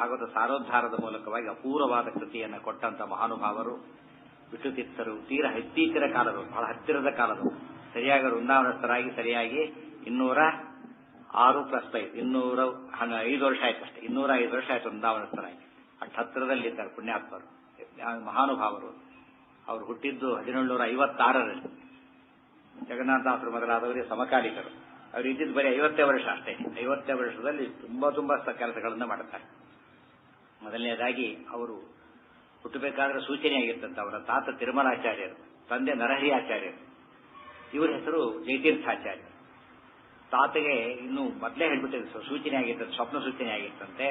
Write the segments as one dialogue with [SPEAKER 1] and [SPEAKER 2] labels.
[SPEAKER 1] ಭಾಗವತ ಸಾರೋದ್ಧಾರದ ಮೂಲಕವಾಗಿ ಅಪೂರ್ವವಾದ ಕೃತಿಯನ್ನು ಕೊಟ್ಟಂತ ಮಹಾನುಭಾವರು ವಿಷ್ಣುತೀರ್ಥರು. ತೀರ ಇತ್ತೀಚಿನ ಕಾಲದವರು, ಬಹಳ ಹತ್ತಿರದ ಕಾಲದವರು. ಸರಿಯಾಗಿ ವೃಂದಾವನಸ್ಥರಾಗಿ ಸರಿಯಾಗಿ 206 + 5 205 ವರ್ಷ ಆಯ್ತು ಅಷ್ಟೇ. 205 ವರ್ಷ ಆಯ್ತು ವೃಂದಾವನಸ್ಥರಾಗಿ. ಅಷ್ಟು ಹತ್ತಿರದಲ್ಲಿದ್ದಾರೆ ಪುಣ್ಯಾತ್ಮರು, ಮಹಾನುಭಾವರು. ಅವರು ಹುಟ್ಟಿದ್ದು 1756ರಲ್ಲಿ. ಜಗನ್ನಾಥದಾಸರು ಮೊದಲಾದವರಿಗೆ ಸಮಕಾಲಿಕರು. ಅವರು ಇದ್ದಿದ್ದು ಬರೀ 50 ವರ್ಷ ಅಷ್ಟೇ. 50 ವರ್ಷದಲ್ಲಿ ತುಂಬಾ ಕೆಲಸಗಳನ್ನು ಮಾಡುತ್ತಾರೆ. ಮೊದಲನೇದಾಗಿ ಅವರು ಹುಟ್ಟಬೇಕಾದ್ರೆ ಸೂಚನೆಯಾಗಿರ್ತಂತೆ. ಅವರ ತಾತ ತಿರುಮಲಾಚಾರ್ಯರು, ತಂದೆ ನರಹರಿ ಆಚಾರ್ಯರು. ಇವರ ಹೆಸರು ಜಯತೀರ್ಥಾಚಾರ್ಯ. ತಾತಗೆ ಇನ್ನು ಮೊದಲೇ ಹೇಳ್ಬಿಟ್ಟಿದ್ರು, ಸೂಚನೆ ಆಗಿರ್ತಂತೆ, ಸ್ವಪ್ನ ಸೂಚನೆ ಆಗಿರ್ತಂತೆ.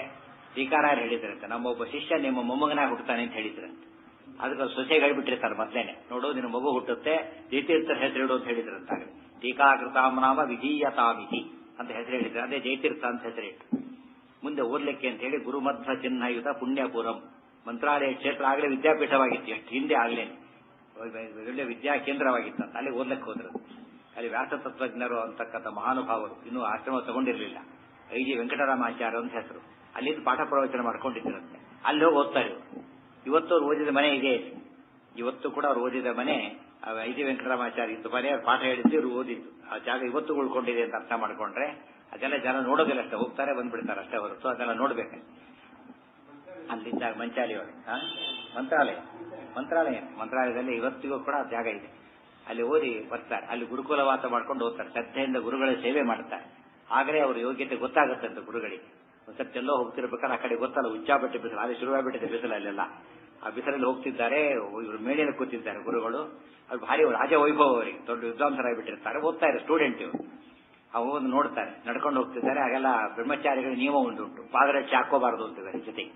[SPEAKER 1] ಟೀಕಾರಾಯರು ಹೇಳಿದ್ರಂತೆ, ನಮ್ಮೊಬ್ಬ ಶಿಷ್ಯ ನಿಮ್ಮ ಮೊಮ್ಮಗನಾಗಿ ಹುಟ್ಟುತ್ತಾನೆ ಅಂತ ಹೇಳಿದ್ರಂತೆ. ಅದಕ್ಕೆ ಸೊಸೆಗೆ ಹೇಳ್ಬಿಟ್ಟಿರ್ತಾರೆ ಮೊದಲೇನೆ, ನೋಡು ನಿನ್ನ ಮಗು ಹುಟ್ಟುತ್ತೆ, ಜಯತೀರ್ಥರ ಹೆಸರಿಡು ಅಂತ ಹೇಳಿದ್ರಂತಾಗ. ಟೀಕಾಕೃತಾಮನಾಮ ವಿಧೀಯತಾಮಿತಿ ಅಂತ ಹೆಸರು ಹೇಳಿದ್ರೆ, ಅದೇ ಜಯತೀರ್ಥ ಅಂತ ಹೆಸರಿಟ್ಟು ಮುಂದೆ ಓದ್ಲಿಕ್ಕೆ ಅಂತ ಹೇಳಿ ಗುರುಮಧ್ವ ಚಿಹ್ನಯುತ ಪುಣ್ಯಪುರಂ ಮಂತ್ರಾಲಯ ಕ್ಷೇತ್ರ ಆಗಲೇ ವಿದ್ಯಾಪೀಠವಾಗಿತ್ತು. ಎಷ್ಟು ಹಿಂದೆ ಆಗ್ಲೇನೆ ಒಳ್ಳೆ ವಿದ್ಯಾ ಕೇಂದ್ರವಾಗಿತ್ತು. ಅಲ್ಲಿ ಓದ್ಲಿಕ್ಕೆ ಹೋದ್ರು. ಅಲ್ಲಿ ವ್ಯಾಸತತ್ವಜ್ಞರು ಅಂತಕ್ಕಂಥ ಮಹಾನುಭಾವರು ಇನ್ನೂ ಆಶ್ರಮ ತಗೊಂಡಿರಲಿಲ್ಲ. ಐ ಜಿ ವೆಂಕಟರಾಮಾಚಾರ್ಯ ಅಂತ ಹೆಸರು. ಅಲ್ಲಿಂದ ಪಾಠ ಪ್ರವಚನ ಮಾಡ್ಕೊಂಡಿದ್ದರಂತೆ. ಅಲ್ಲಿ ಹೋಗಿ ಓದ್ತಾರೆ. ಇವತ್ತು ಅವ್ರು ಓದಿದ ಮನೆ ಇದೆ. ಇವತ್ತು ಕೂಡ ಅವ್ರು ಓದಿದ ಮನೆ ಐ ಜಿ ವೆಂಕಟರಾಮಾಚಾರ್ಯ ಇತ್ತು ಮನೆ. ಪಾಠ ಹೇಳಿದ್ದು ಇವ್ರು ಓದಿದ್ದು ಆ ಜಾಗ ಇವತ್ತು ಉಳ್ಕೊಂಡಿದೆ ಅಂತ ಅರ್ಥ ಮಾಡ್ಕೊಂಡ್ರೆ ಅದೆಲ್ಲ ಜನ ನೋಡೋದಿಲ್ಲ ಅಷ್ಟೇ, ಹೋಗ್ತಾರೆ ಬಂದ್ಬಿಡ್ತಾರೆ ಅಷ್ಟೇ ಹೊರತು ಅದೆಲ್ಲ ನೋಡ್ಬೇಕು. ಅಲ್ಲಿದ್ದ ಮಂಚಾಲಿ ಒಳಗೆ ಮಂತ್ರಾಲಯದಲ್ಲಿ ಇವತ್ತಿಗೂ ಕೂಡ ಜಾಗ ಇದೆ. ಅಲ್ಲಿ ಓದಿ ಬರ್ತಾರೆ. ಅಲ್ಲಿ ಗುರುಕುಲ ವಾಸ ಮಾಡ್ಕೊಂಡು ಹೋಗ್ತಾರೆ. ಶ್ರದ್ಧೆಯಿಂದ ಗುರುಗಳ ಸೇವೆ ಮಾಡ್ತಾರೆ. ಆಗಲೇ ಅವ್ರ ಯೋಗ್ಯತೆ ಗೊತ್ತಾಗುತ್ತೆ ಅಂತ ಗುರುಗಳಿಗೆ. ಒಂದ್ಸತಿ ಎಲ್ಲೋ ಹೋಗ್ತಿರ್ಬೇಕಾದ್ರೆ ಆ ಕಡೆ ಗೊತ್ತಲ್ಲ, ಉಚ್ಚಾಬಟ್ಟೆ ಬಿಸಿಲು, ಅಲ್ಲಿ ಶುರುವಾಗ್ಬಿಟ್ಟಿದೆ ಬಿಸಿಲು. ಅಲ್ಲೆಲ್ಲ ಆ ಬಿಸಿಲಲ್ಲಿ ಹೋಗ್ತಿದ್ದಾರೆ. ಇವರು ಮೇಲಿನ ಕೂತಿದ್ದಾರೆ ಗುರುಗಳು. ಅವ್ರು ಭಾರಿ ರಾಜ ವೈಭವ, ಅವರಿಗೆ ದೊಡ್ಡ ವಿದ್ವಾಂಸರಾಗಿಬಿಟ್ಟಿರ್ತಾರೆ. ಓದ್ತಾ ಇದ್ದಾರೆ ಸ್ಟೂಡೆಂಟ್ ಇವರು. ಅವು ನೋಡ್ತಾರೆ, ನಡ್ಕೊಂಡು ಹೋಗ್ತಿದ್ದಾರೆ. ಹಾಗೆಲ್ಲ ಬ್ರಹ್ಮಚಾರಿಗಳ ನಿಯಮ ಉಂಟು. ಪಾದರಕ್ಷೆ ಹಾಕೋಬಾರದು ಅಂತಿದ್ದಾರೆ. ಜೊತೆಗೆ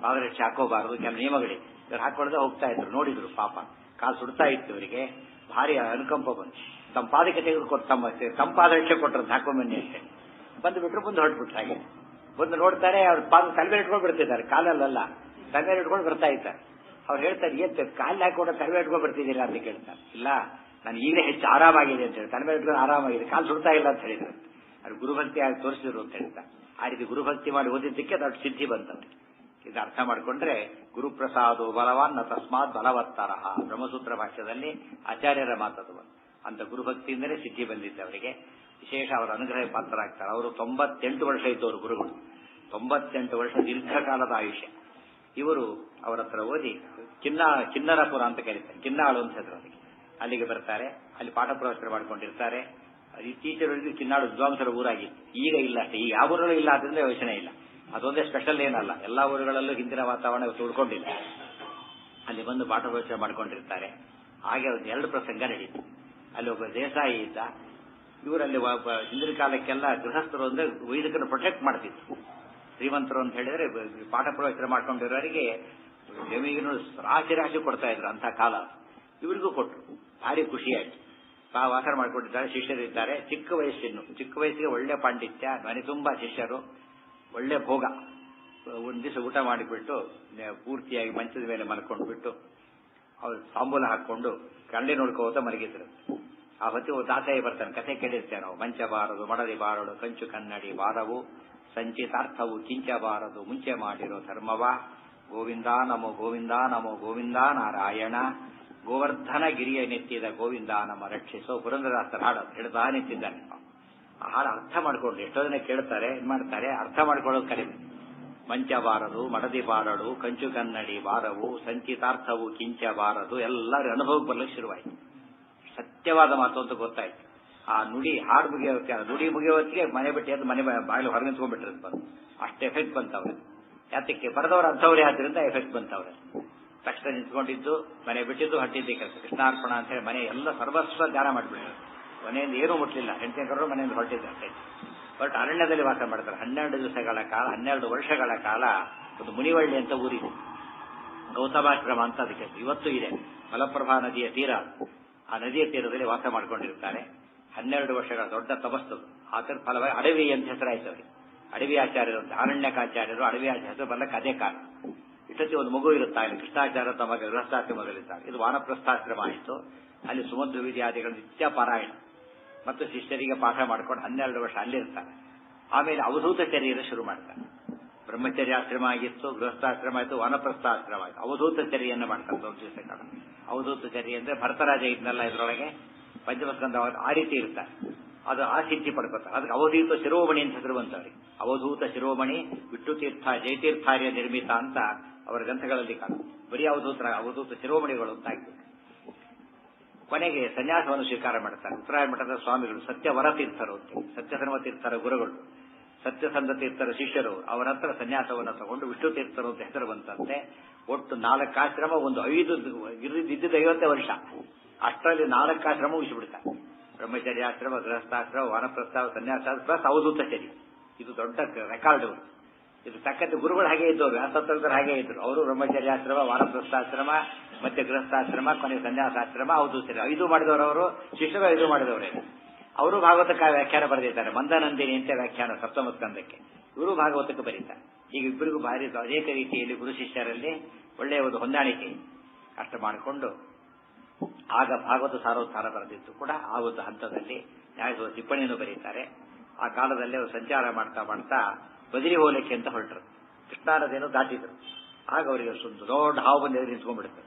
[SPEAKER 1] ಪಾದರಕ್ಷೆ ಹಾಕೋಬಾರದು, ಕೆಲ ನಿಯಮಗಳೇ. ಇವ್ರು ಹಾಕೊಳ್ಳದೆ ಹೋಗ್ತಾ ಇದ್ರು. ನೋಡಿದ್ರು ಪಾಪ, ಕಾಲು ಸುಡ್ತಾ ಇತ್ತು ಇವರಿಗೆ. ಭಾರಿ ಅನುಕಂಪ ಬಂತು. ತಮ್ಮ ಪಾದಕ್ಕೆ ತೆಗೆದುಕೊಟ್ಟು ತಮ್ಮ ಪಾದರಕ್ಷೆ ಕೊಟ್ಟರು, ಹಾಕೊಂಬನ್ನಿ ಅಷ್ಟೇ. ಬಂದು ಬಿಟ್ರು, ಮುಂದೆ ಹೊರಟ್ಬಿಟ್ರು. ಹಾಗೆ ಬಂದು ನೋಡ್ತಾರೆ, ಅವ್ರ ಪಾದ ತಲೆ ಇಟ್ಕೊಂಡು ಬಿಡ್ತಿದ್ದಾರೆ. ಕಾಲಲ್ಲ, ತಲೆ ಇಟ್ಕೊಂಡು ಬರ್ತಾ ಇದ್ದಾರೆ. ಅವ್ರು ಹೇಳ್ತಾರೆ, ಏನ್ ಕಾಲು ಹಾಕೊಂಡು ತಲೆ ಇಟ್ಕೊಂಡು ಬರ್ತಿದ್ದೀರಾ ಅಂತ ಕೇಳ್ತಾರೆ. ಇಲ್ಲ, ನಾನು ಈಗಲೇ ಹೆಚ್ಚು ಆರಾಮಾಗಿದೆ ಅಂತ ಹೇಳಿ, ತಲೆ ಇಟ್ಕೊಂಡು ಆರಾಮಾಗಿದೆ, ಕಾಲು ಸುಡ್ತಾ ಇಲ್ಲ ಅಂತ ಹೇಳಿದ್ರು. ಅವ್ರು ಗುರುಭಕ್ತಿ ಆಗಿ ತೋರಿಸಿದ್ರು ಅಂತ ಹೇಳ್ತಾರೆ. ಆ ರೀತಿ ಗುರುಭಕ್ತಿ ಮಾಡಿ ಓದಿದ್ದಕ್ಕೆ ದೊಡ್ಡ ಸಿದ್ಧಿ ಬಂತವ್ರಿಗೆ. ಇದು ಅರ್ಥ ಮಾಡ್ಕೊಂಡ್ರೆ ಗುರುಪ್ರಸಾದೋ ಬಲವಾನ್ ನ ತಸ್ಮಾತ್ ಬಲವತ್ತರಹ, ಬ್ರಹ್ಮಸೂತ್ರ ಭಾಷ್ಯದಲ್ಲಿ ಆಚಾರ್ಯರ ಮಾತದು. ಅಂತ ಗುರುಭಕ್ತಿಯಿಂದಲೇ ಸಿದ್ಧಿ ಬಂದಿದ್ದೆ ಅವರಿಗೆ. ವಿಶೇಷ ಅವರ ಅನುಗ್ರಹ ಪಾತ್ರರಾಗ್ತಾರೆ. ಅವರು 98 ವರ್ಷ ಇದ್ದವರು ಗುರುಗಳು. 98 ವರ್ಷ ದೀರ್ಘಕಾಲದ ಆಯುಷ್ಯ. ಇವರು ಅವರ ಹತ್ರ ಓದಿ ಕಿನ್ನರಪುರ ಅಂತ ಕರೀತಾರೆ, ಕಿನ್ನಾಳು ಅಂತ ಹೆಸರು ಅದಕ್ಕೆ. ಅಲ್ಲಿಗೆ ಬರ್ತಾರೆ. ಅಲ್ಲಿ ಪಾಠ ಪ್ರವಚನ ಮಾಡ್ಕೊಂಡಿರ್ತಾರೆ. ಇತ್ತೀಚೆಗೆ ಕಿನ್ನಾಳು ವಿದ್ವಾಂಸರ ಊರಾಗಿತ್ತು. ಈಗ ಇಲ್ಲ ಅಷ್ಟೇ. ಈಗ ಯಾವ ಊರಲ್ಲೂ ಇಲ್ಲ, ಆದ್ರಿಂದ ಯೋಚನೆ ಇಲ್ಲ. ಅದೊಂದೇ ಸ್ಪೆಷಲ್ ಏನಲ್ಲ, ಎಲ್ಲಾ ಊರುಗಳಲ್ಲೂ ಹಿಂದಿನ ವಾತಾವರಣ ಉಳ್ಕೊಂಡಿಲ್ಲ. ಅಲ್ಲಿ ಬಂದು ಪಾಠ ಪ್ರವಚನ ಮಾಡ್ಕೊಂಡಿರ್ತಾರೆ. ಹಾಗೆ ಒಂದು 2 ಪ್ರಸಂಗ ನಡೀತು. ಅಲ್ಲಿ ಒಬ್ಬ ದೇಸಾಯಿ ಇದ್ದ. ಇವರಲ್ಲಿ ಹಿಂದಿನ ಕಾಲಕ್ಕೆಲ್ಲ ಗೃಹಸ್ಥರು ಅಂದ್ರೆ ವೈದಿಕರನ್ನು ಪ್ರೊಟೆಕ್ಟ್ ಮಾಡ್ತಿತ್ತು. ಶ್ರೀಮಂತರು ಅಂತ ಹೇಳಿದ್ರೆ ಪಾಠ ಪ್ರವಚನ ಮಾಡ್ಕೊಂಡಿರೋರಿಗೆ ಜಮೀನು ರಾಶಿ ಕೊಡ್ತಾ ಇದ್ರು ಅಂತ ಕಾಲ. ಇವರಿಗೂ ಕೊಟ್ಟರು. ಭಾರಿ ಖುಷಿಯಾಯ್ತು. ವಾಸ ಮಾಡ್ಕೊಂಡಿದ್ದಾರೆ. ಶಿಷ್ಯರಿದ್ದಾರೆ. ಚಿಕ್ಕ ವಯಸ್ಸಿಗೆ ಒಳ್ಳೆ ಪಾಂಡಿತ್ಯ, ಮನೆ ತುಂಬಾ ಶಿಷ್ಯರು, ಒಳ್ಳೆ ಭೋಗ. ಒಂದ್ ದಿವಸ ಊಟ ಮಾಡಿಬಿಟ್ಟು ಪೂರ್ತಿಯಾಗಿ ಮಂಚದ ಮೇಲೆ ಮಲ್ಕೊಂಡು ಬಿಟ್ಟು ಅವ್ರು ತಾಂಬೂಲ ಹಾಕೊಂಡು ಕಳ್ಳಿ ನೋಡ್ಕೋತ ಮಲಗಿದ್ರು. ಆ ಹೊತ್ತಿಗೆ ದಾಸಯ್ಯ ಬರ್ತಾನೆ. ಕಥೆ ಕೇಳಿರ್ತೇವೆ ನಾವು. ಮಂಚ ಬಾರದು, ಮಡದಿ ಬಾರಡು, ಕಂಚು ಕನ್ನಡಿ ಬಾರವು, ಸಂಚಿತಾರ್ಥವು ಕಿಂಚಬಾರದು, ಮುಂಚೆ ಮಾಡಿರೋ ಧರ್ಮವ, ಗೋವಿಂದ ನಮೋ ಗೋವಿಂದ ನಮೋ ಗೋವಿಂದ ನಾರಾಯಣ, ಗೋವರ್ಧನ ಗಿರಿಯ ನೆತ್ತಿದ ಗೋವಿಂದ ನಮ್ಮ ರಕ್ಷಿಸೋ. ಪುರಂದರದಾಸರ ಹಾಡು ಹೇಳ್ತಾ ನಿಂತಿದ್ದಾನೆ. ಆ ಹಾಡು ಅರ್ಥ ಮಾಡ್ಕೊಂಡು ಎಷ್ಟೋ ಜನ ಕೇಳ್ತಾರೆ, ಮಾಡ್ತಾರೆ, ಅರ್ಥ ಮಾಡ್ಕೊಳ್ಳೋದು ಕಡಿಮೆ. ಮಂಚ ಬಾರದು, ಮಡದಿ ಬಾರಡು, ಕಂಚು ಕನ್ನಡಿ ಬಾರವು, ಸಂಚಿತಾರ್ಥವು ಕಿಂಚಬಾರದು, ಎಲ್ಲರ ಅನುಭವಕ್ಕೆ ಬರ್ಲಿಕ್ಕೆ ಶುರುವಾಯಿತು. ಸತ್ಯವಾದ ಮಾತು ಅಂತ ಗೊತ್ತಾಯ್ತು. ಆ ಹಾಡು ನುಡಿ ಮುಗಿಯೋತ್ತಿಗೆ ಮನೆ ಬಿಟ್ಟು ಎದ್ದು ಮನೆ ಬಾಗಿಲು ಹೊರಗೆ ನಿಂತ್ಕೊಂಡ್ಬಿಟ್ಟಿರೋದು ಬಂದು. ಅಷ್ಟು ಎಫೆಕ್ಟ್ ಬಂತವ್ರೆ. ಯಾತಕ್ಕೆ ಬರೆದವ್ರು ಅಂಥವ್ರೆ, ಆದ್ರಿಂದ ಎಫೆಕ್ಟ್ ಬಂತವ್ರೆ. ತಕ್ಷಣ ನಿಂತ್ಕೊಂಡಿದ್ದು, ಮನೆ ಬಿಟ್ಟಿದ್ದು, ಹಟ್ಟಿದ್ದೆ ಕೆಲಸ. ಕೃಷ್ಣಾರ್ಪಣ ಅಂತ ಹೇಳಿ ಮನೆ ಎಲ್ಲ ಸರ್ವಸ್ವ ಧ್ಯಾನ ಮಾಡಿಬಿಟ್ಟಿದ್ರು. ಮನೆಯಿಂದ ಏನೂ ಮುಟ್ಲಿಲ್ಲ. ಹೆಂಡತಿ ಕರು ಮನೆಯಿಂದ ಹೊರಟಿದ್ದಾರೆ. ಬಟ್ ಅರಣ್ಯದಲ್ಲಿ ವಾಸ ಮಾಡ್ತಾರೆ. 12 ದಿವಸಗಳ ಕಾಲ, 12 ವರ್ಷಗಳ ಕಾಲ ಒಂದು ಮುನಿವಳ್ಳಿ ಅಂತ ಊರಿದೆ. ಗೌತಮಾಶ್ರಮ ಅಂತ ಅದಕ್ಕೆ ಇವತ್ತು ಇದೆ. ಮಲಪ್ರಭಾ ನದಿಯ ತೀರ. ಆ ನದಿಯ ತೀರದಲ್ಲಿ ವಾಸ ಮಾಡ್ಕೊಂಡಿರ್ತಾರೆ. 12 ವರ್ಷಗಳ ದೊಡ್ಡ ತಪಸ್ಸು. ಅದರ ಫಲವಾಗಿ ಅಡವಿ ಅಂತ ಹೆಸರಾಯ್ತು ಅವರಿಗೆ. ಅಡವಿ ಆಚಾರ್ಯರು ಅಂತ, ಅರಣ್ಯಕಾಚಾರ್ಯರು, ಅಡವಿ ಆಚಾರ್ಯ ಹೆಸರು ಬರ್ಲಕ್ಕೆ ಅದೇ ಕಾರಣ. ಇಷ್ಟೊತ್ತಿ ಒಂದು ಮಗು ಇರುತ್ತಾರೆ. ಕೃಷ್ಣಾಚಾರ್ಯ ತಮ್ಮ ಗೃಹಸ್ಥಾಶ್ರಮದಲ್ಲಿದ್ದಾರೆ. ಇದು ವಾನಪ್ರಸ್ಥಾಶ್ರಮ ಆಯಿತು. ಅಲ್ಲಿ ಸುಮಧ್ವ ವಿದ್ಯಾದಿಗಳ ನಿತ್ಯ ಪಾರಾಯಣ ಮತ್ತು ಶಿಷ್ಯರಿಗೆ ಪಾಠ ಮಾಡ್ಕೊಂಡು 12 ವರ್ಷ ಅಲ್ಲಿರ್ತಾರೆ. ಆಮೇಲೆ ಅವಧೂತ ಚರ್ಯೆಯನ್ನು ಶುರು ಮಾಡ್ತಾರೆ. ಬ್ರಹ್ಮಚರ್ಯಾಶ್ರಮ ಆಗಿತ್ತು, ಗೃಹಸ್ಥಾಶ್ರಮ ಆಯಿತು, ವಾನಪ್ರಸ್ಥಾಶ್ರಮ ಆಯಿತು. ಅವಧೂತಚರ್ಯನ್ನು ಮಾಡ್ತಾರೆ ದೊಡ್ಡ ದಿವಸ ಕಾಲ. ಅವಧೂತಚರ್ಯ ಅಂದ್ರೆ ಭರತರಾಜ ಇದನ್ನೆಲ್ಲ ಇದರೊಳಗೆ ಪಂಚಮಸ್ಕಂದ ಆ ರೀತಿ ಇರ್ತಾರೆ. ಅದು ಆ ಸಿದ್ಧಿ ಪಡ್ಕೋತಾರೆ. ಅದಕ್ಕೆ ಅವಧೂತ ಶಿರೋಮಣಿ ಅಂತ ಹೆಸರು ಬಂತವ್ರಿಗೆ. ಅವಧೂತ ಶಿರೋಮಣಿ ವಿಷ್ಣುತೀರ್ಥ ಜಯತೀರ್ಥಾರ್ಯ ನಿರ್ಮಿತ ಅಂತ ಅವರ ಗ್ರಂಥಗಳಲ್ಲಿ ಕಾಣುತ್ತೆ. ಬರೀ ಅವಧೂತ ಶಿರೋಮಣಿಗಳು ಅಂತ ಆಗ್ಬೇಕು. ಕೊನೆಗೆ ಸನ್ಯಾಸವನ್ನು ಸ್ವೀಕಾರ ಮಾಡ್ತಾರೆ. ಉತ್ತರಾಯಣ ಮಠದ ಸ್ವಾಮಿಗಳು ಸತ್ಯವರ ತೀರ್ಥರು ಅಂತ, ಸತ್ಯಧರ್ಮ ತೀರ್ಥರ ಗುರುಗಳು, ಸತ್ಯಸಂಧ ತೀರ್ಥರ ಶಿಷ್ಯರು. ಅವರ ಹತ್ರ ಸನ್ಯಾಸವನ್ನು ತಗೊಂಡು ವಿಷ್ಣು ತೀರ್ಥರು ಅಂತ ಹೆಸರು ಬಂತಂತೆ. ಒಟ್ಟು 4 ಆಶ್ರಮ, ಒಂದು 5 ಇದ್ದಿದ್ದು 50 ವರ್ಷ, ಅಷ್ಟರಲ್ಲಿ 4 ಆಶ್ರಮ ಉಳಿಸಿಬಿಡ್ತಾರೆ. ಬ್ರಹ್ಮಚರ್ಯಾಶ್ರಮ, ಗೃಹಸ್ಥಾಶ್ರಮ, ವಾನಪ್ರಸ್ಥ, ಸನ್ಯಾಸ ಪ್ಲಸ್ ಅವಧೂತಚರ್ಯ. ಇದು ದೊಡ್ಡ ರೆಕಾರ್ಡ್. ಇದು ತಕ್ಕಂತೆ ಗುರುಗಳು ಹಾಗೆ ಇದ್ದವರು, ವ್ಯಾಸತಂತ್ರರು ಹಾಗೆ ಇದ್ರು. ಅವರು ಬ್ರಹ್ಮಚರ್ಯಾಶ್ರಮ, ವಾನಪ್ರಸ್ಥಾಶ್ರಮ, ಮತ್ತೆ ಗೃಹಸ್ಥಾಶ್ರಮ, ಕೊನೆಗೆ ಸನ್ಯಾಸಾಶ್ರಮ, ಅವಧೂತಚರ್ಯ 5 ಮಾಡಿದವರು. ಅವರು ಶಿಷ್ಯರು 5 ಮಾಡಿದವರೇ. ಅವರು ಭಾಗವತಕ್ಕೆ ವ್ಯಾಖ್ಯಾನ ಬರೆದಿದ್ದಾರೆ. ಮಂದನಂದಿನಿ ಅಂತ ವ್ಯಾಖ್ಯಾನ ಸಪ್ತಮ ಸ್ಕಂದಕ್ಕೆ. ಇವರು ಭಾಗವತಕ್ಕೆ ಬರೀತಾರೆ. ಈಗ ಇಬ್ಬರಿಗೂ ಭಾರಿ ಅನೇಕ ರೀತಿಯಲ್ಲಿ ಗುರು ಶಿಷ್ಯರಲ್ಲಿ ಒಳ್ಳೆಯ ಒಂದು ಹೊಂದಾಣಿಕೆ ಅಷ್ಟು ಮಾಡಿಕೊಂಡು ಆಗ ಭಾಗವತ ಸಾರೋದ್ಧಾರ ಬರೆದಿತ್ತು ಕೂಡ ಆ ಒಂದು ಹಂತದಲ್ಲಿ ನ್ಯಾಯಸುವ ಟಿಪ್ಪಣಿಯನ್ನು ಬರೀತಾರೆ. ಆ ಕಾಲದಲ್ಲಿ ಅವರು ಸಂಚಾರ ಮಾಡ್ತಾ ಮಾಡ್ತಾ ಬದರಿ ಹೋಲಿಕೆ ಅಂತ ಹೊರಟರು. ಕೃಷ್ಣಾ ನದಿಯನ್ನು ದಾಟಿದ್ರು. ಆಗ ಅವರಿಗೆ ಒಂದು ದೊಡ್ಡ ಹಾವು ಬಂದು ಎದುರು ನಿಂತ್ಕೊಂಡ್ಬಿಡುತ್ತೆ.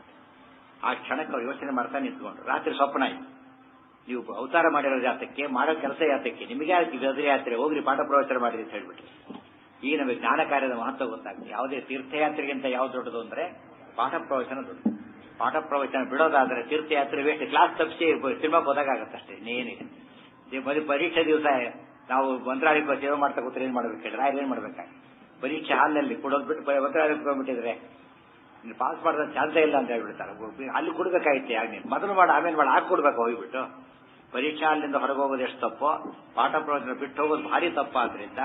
[SPEAKER 1] ಆ ಕ್ಷಣಕ್ಕೆ ಅವ್ರು ಯೋಚನೆ ಮಾಡ್ತಾ ನಿಂತ್ಕೊಂಡ್ರು. ರಾತ್ರಿ ಸ್ವಪ್ನ ಆಯ್ತು. ನೀವು ಅವತಾರ ಮಾಡಿರೋ ಜಾತಕ್ಕೆ, ಮಾಡೋ ಕೆಲಸ ಯಾತಕ್ಕೆ, ನಿಮಗೆ ಬದರಿ ಯಾತ್ರೆ ಹೋಗ್ರಿ ಪಾಠ ಪ್ರವಚನ ಮಾಡಿರಿ ಅಂತ ಹೇಳ್ಬಿಟ್ರಿ. ಈಗ ನಮಗೆ ಜ್ಞಾನ ಕಾರ್ಯದ ಮಹತ್ವ ಗೊತ್ತಾಗ್ತದೆ. ಯಾವುದೇ ತೀರ್ಥಯಾತ್ರೆಗಿಂತ ಯಾವ್ದು ದೊಡ್ಡದು ಅಂದ್ರೆ ಪಾಠ ಪ್ರವಚನ ದೊಡ್ಡದು. ಪಾಠ ಪ್ರವಚನ ಬಿಡೋದಾದ್ರೆ ತೀರ್ಥಯಾತ್ರೆ ವೇಸ್ಟ್. ಕ್ಲಾಸ್ ತಪ್ಪಿಸಿ ಸಿನಿಮಾಗೆ ಹೋದಾಗತ್ತೆ ಅಷ್ಟೇ, ಇನ್ನೇನಿದೆ. ಪರೀಕ್ಷೆ ದಿವಸ ನಾವು ಮಂತ್ರಾಲಯಕ್ಕೆ ಸೇವೆ ಮಾಡ್ತಾ ಕೂತ್ರೆ ಏನ್ ಮಾಡ್ಬೇಕು ಹೇಳಿದ್ರೆ ಏನ್ ಮಾಡ್ಬೇಕಾಗಿ ಪರೀಕ್ಷೆ ಹಾಲ್ನಲ್ಲಿ ಕೊಡೋದು ಬಿಟ್ಟು ಮಂತ್ರಾಲಯಕ್ಕೆ ಹೋಗ್ಬಿಟ್ಟಿದ್ರೆ ಪಾಸ್ ಮಾಡಿದ ಚಾನ್ಸೇ ಇಲ್ಲ ಅಂತ ಹೇಳ್ಬಿಡ್ತಾರೆ. ಅಲ್ಲಿ ಕೊಡ್ಬೇಕಾಗಿತ್ತೆ. ಆಗ ಮೊದಲು ಮಾಡಿ ಆಮೇಲೆ ಮಾಡಿ ಹಾಕಿ ಕೊಡ್ಬೇಕು. ಹೋಗ್ಬಿಟ್ಟು ಪರೀಕ್ಷಾ ಹಾಲಿನಿಂದ ಹೊರಗೆ ಹೋಗೋದು ಎಷ್ಟು ತಪ್ಪೋ, ಪಾಠ ಪ್ರವಚನ ಬಿಟ್ಟು ಹೋಗೋದು ಭಾರಿ ತಪ್ಪಾದ್ರಿಂದ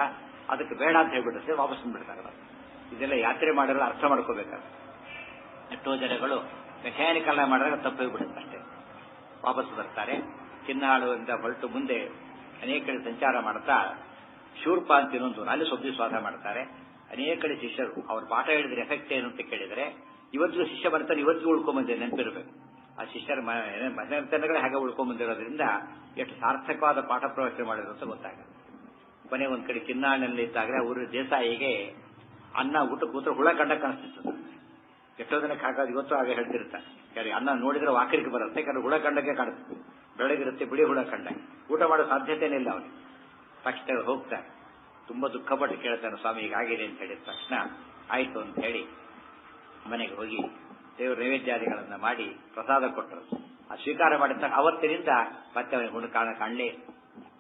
[SPEAKER 1] ಅದಕ್ಕೆ ಬೇಡ ಅಂತ ಹೇಳ್ಬಿಟ್ಟು ವಾಪಸ್ ಬಂದ್ಬಿಡ್ತಾರೆ. ಇದೆಲ್ಲ ಯಾತ್ರೆ ಮಾಡಿರೋ ಅರ್ಥ ಮಾಡ್ಕೋಬೇಕಾದ್ರೆ ಎಷ್ಟೋ ಜನಗಳು ಮೆಕ್ಯಾನಿಕಲ್ ಮಾಡಿದಾಗ ತಪ್ಪು ಹೋಗ್ಬಿಡುತ್ತೆ ಅಷ್ಟೇ. ವಾಪಸ್ ಬರ್ತಾರೆ. ಚಿನ್ನಾಳು ಅಂತ ಹೊರಟು ಮುಂದೆ ಅನೇಕ ಕಡೆ ಸಂಚಾರ ಮಾಡ್ತಾ ಶೂರ್ಪ ಅಂತ ಇನ್ನೊಂದು ಅಲ್ಲಿ ಸ್ವಾದ ಮಾಡ್ತಾರೆ. ಅನೇಕ ಕಡೆ ಶಿಷ್ಯರು ಅವ್ರ ಪಾಠ ಹೇಳಿದ್ರೆ ಎಫೆಕ್ಟ್ ಏನು ಅಂತ ಕೇಳಿದ್ರೆ ಇವತ್ತಿಗೂ ಶಿಷ್ಯ ಬರ್ತಾರೆ. ಇವತ್ತಿಗೂ ಉಳ್ಕೊಂಬಂದಿದೆ, ನೆನಪಿರ್ಬೇಕು. ಆ ಶಿಷ್ಯರ ಮನೆತನಗಳೇ ಹಾಗೆ ಉಳ್ಕೊಂಬಂದಿರೋದ್ರಿಂದ ಎಷ್ಟು ಸಾರ್ಥಕವಾದ ಪಾಠ ಪ್ರವಚನ ಮಾಡಿದ್ರು ಅಂತ ಗೊತ್ತಾಗುತ್ತೆ. ಕೊನೆ ಒಂದ್ ಕಡೆ ಚಿನ್ನಾಳಿನಲ್ಲಿ ಇದ್ದಾಗಲೇ ಅವರು ದೇಸಾಯಿಗೆ ಅನ್ನ ಊಟ ಕೂತ್ರೆ ಹುಳ ಕಂಡ ಕಾಣಿಸ್ತಿತ್ತು. ಎಷ್ಟೋ ಜನಕ್ಕೆ ಹಾಗಾಗಿ ಇವತ್ತು ಹಾಗೆ ಹೇಳ್ತಿರ್ತಾರೆ. ಯಾರಿಗೆ ಅನ್ನ ನೋಡಿದ್ರೆ ವಾಕರಿಕೆ ಬರುತ್ತೆ, ಕೆಲವು ಹುಳ ಕಂಡಕ್ಕೆ ಕಾಣಿಸ್ತು. ಬೆಳಗಿರುತ್ತೆ ಬಿಳಿ ಹುಳ ಕಂಡ, ಊಟ ಮಾಡೋ ಸಾಧ್ಯತೆನೇ ಇಲ್ಲ ಅವನಿಗೆ. ತಕ್ಷಣ ಹೋಗ್ತಾರೆ. ತುಂಬಾ ದುಃಖಪಟ್ಟು ಕೇಳ್ತಾನೆ, ಸ್ವಾಮಿ ಹೀಗಾಗಿದೆ ಅಂತ ಹೇಳಿದ ತಕ್ಷಣ ಆಯ್ತು ಅಂತ ಹೇಳಿ ಮನೆಗೆ ಹೋಗಿ ದೇವರ ನೈವೇದ್ಯಾದಿಗಳನ್ನ ಮಾಡಿ ಪ್ರಸಾದ ಕೊಟ್ಟರು. ಆ ಸ್ವೀಕಾರ ಮಾಡಿದ ಅವತ್ತಿನಿಂದ ಮತ್ತೆ ಅವನಿಗೆ ಹುಣ ಕಾಣಲಿ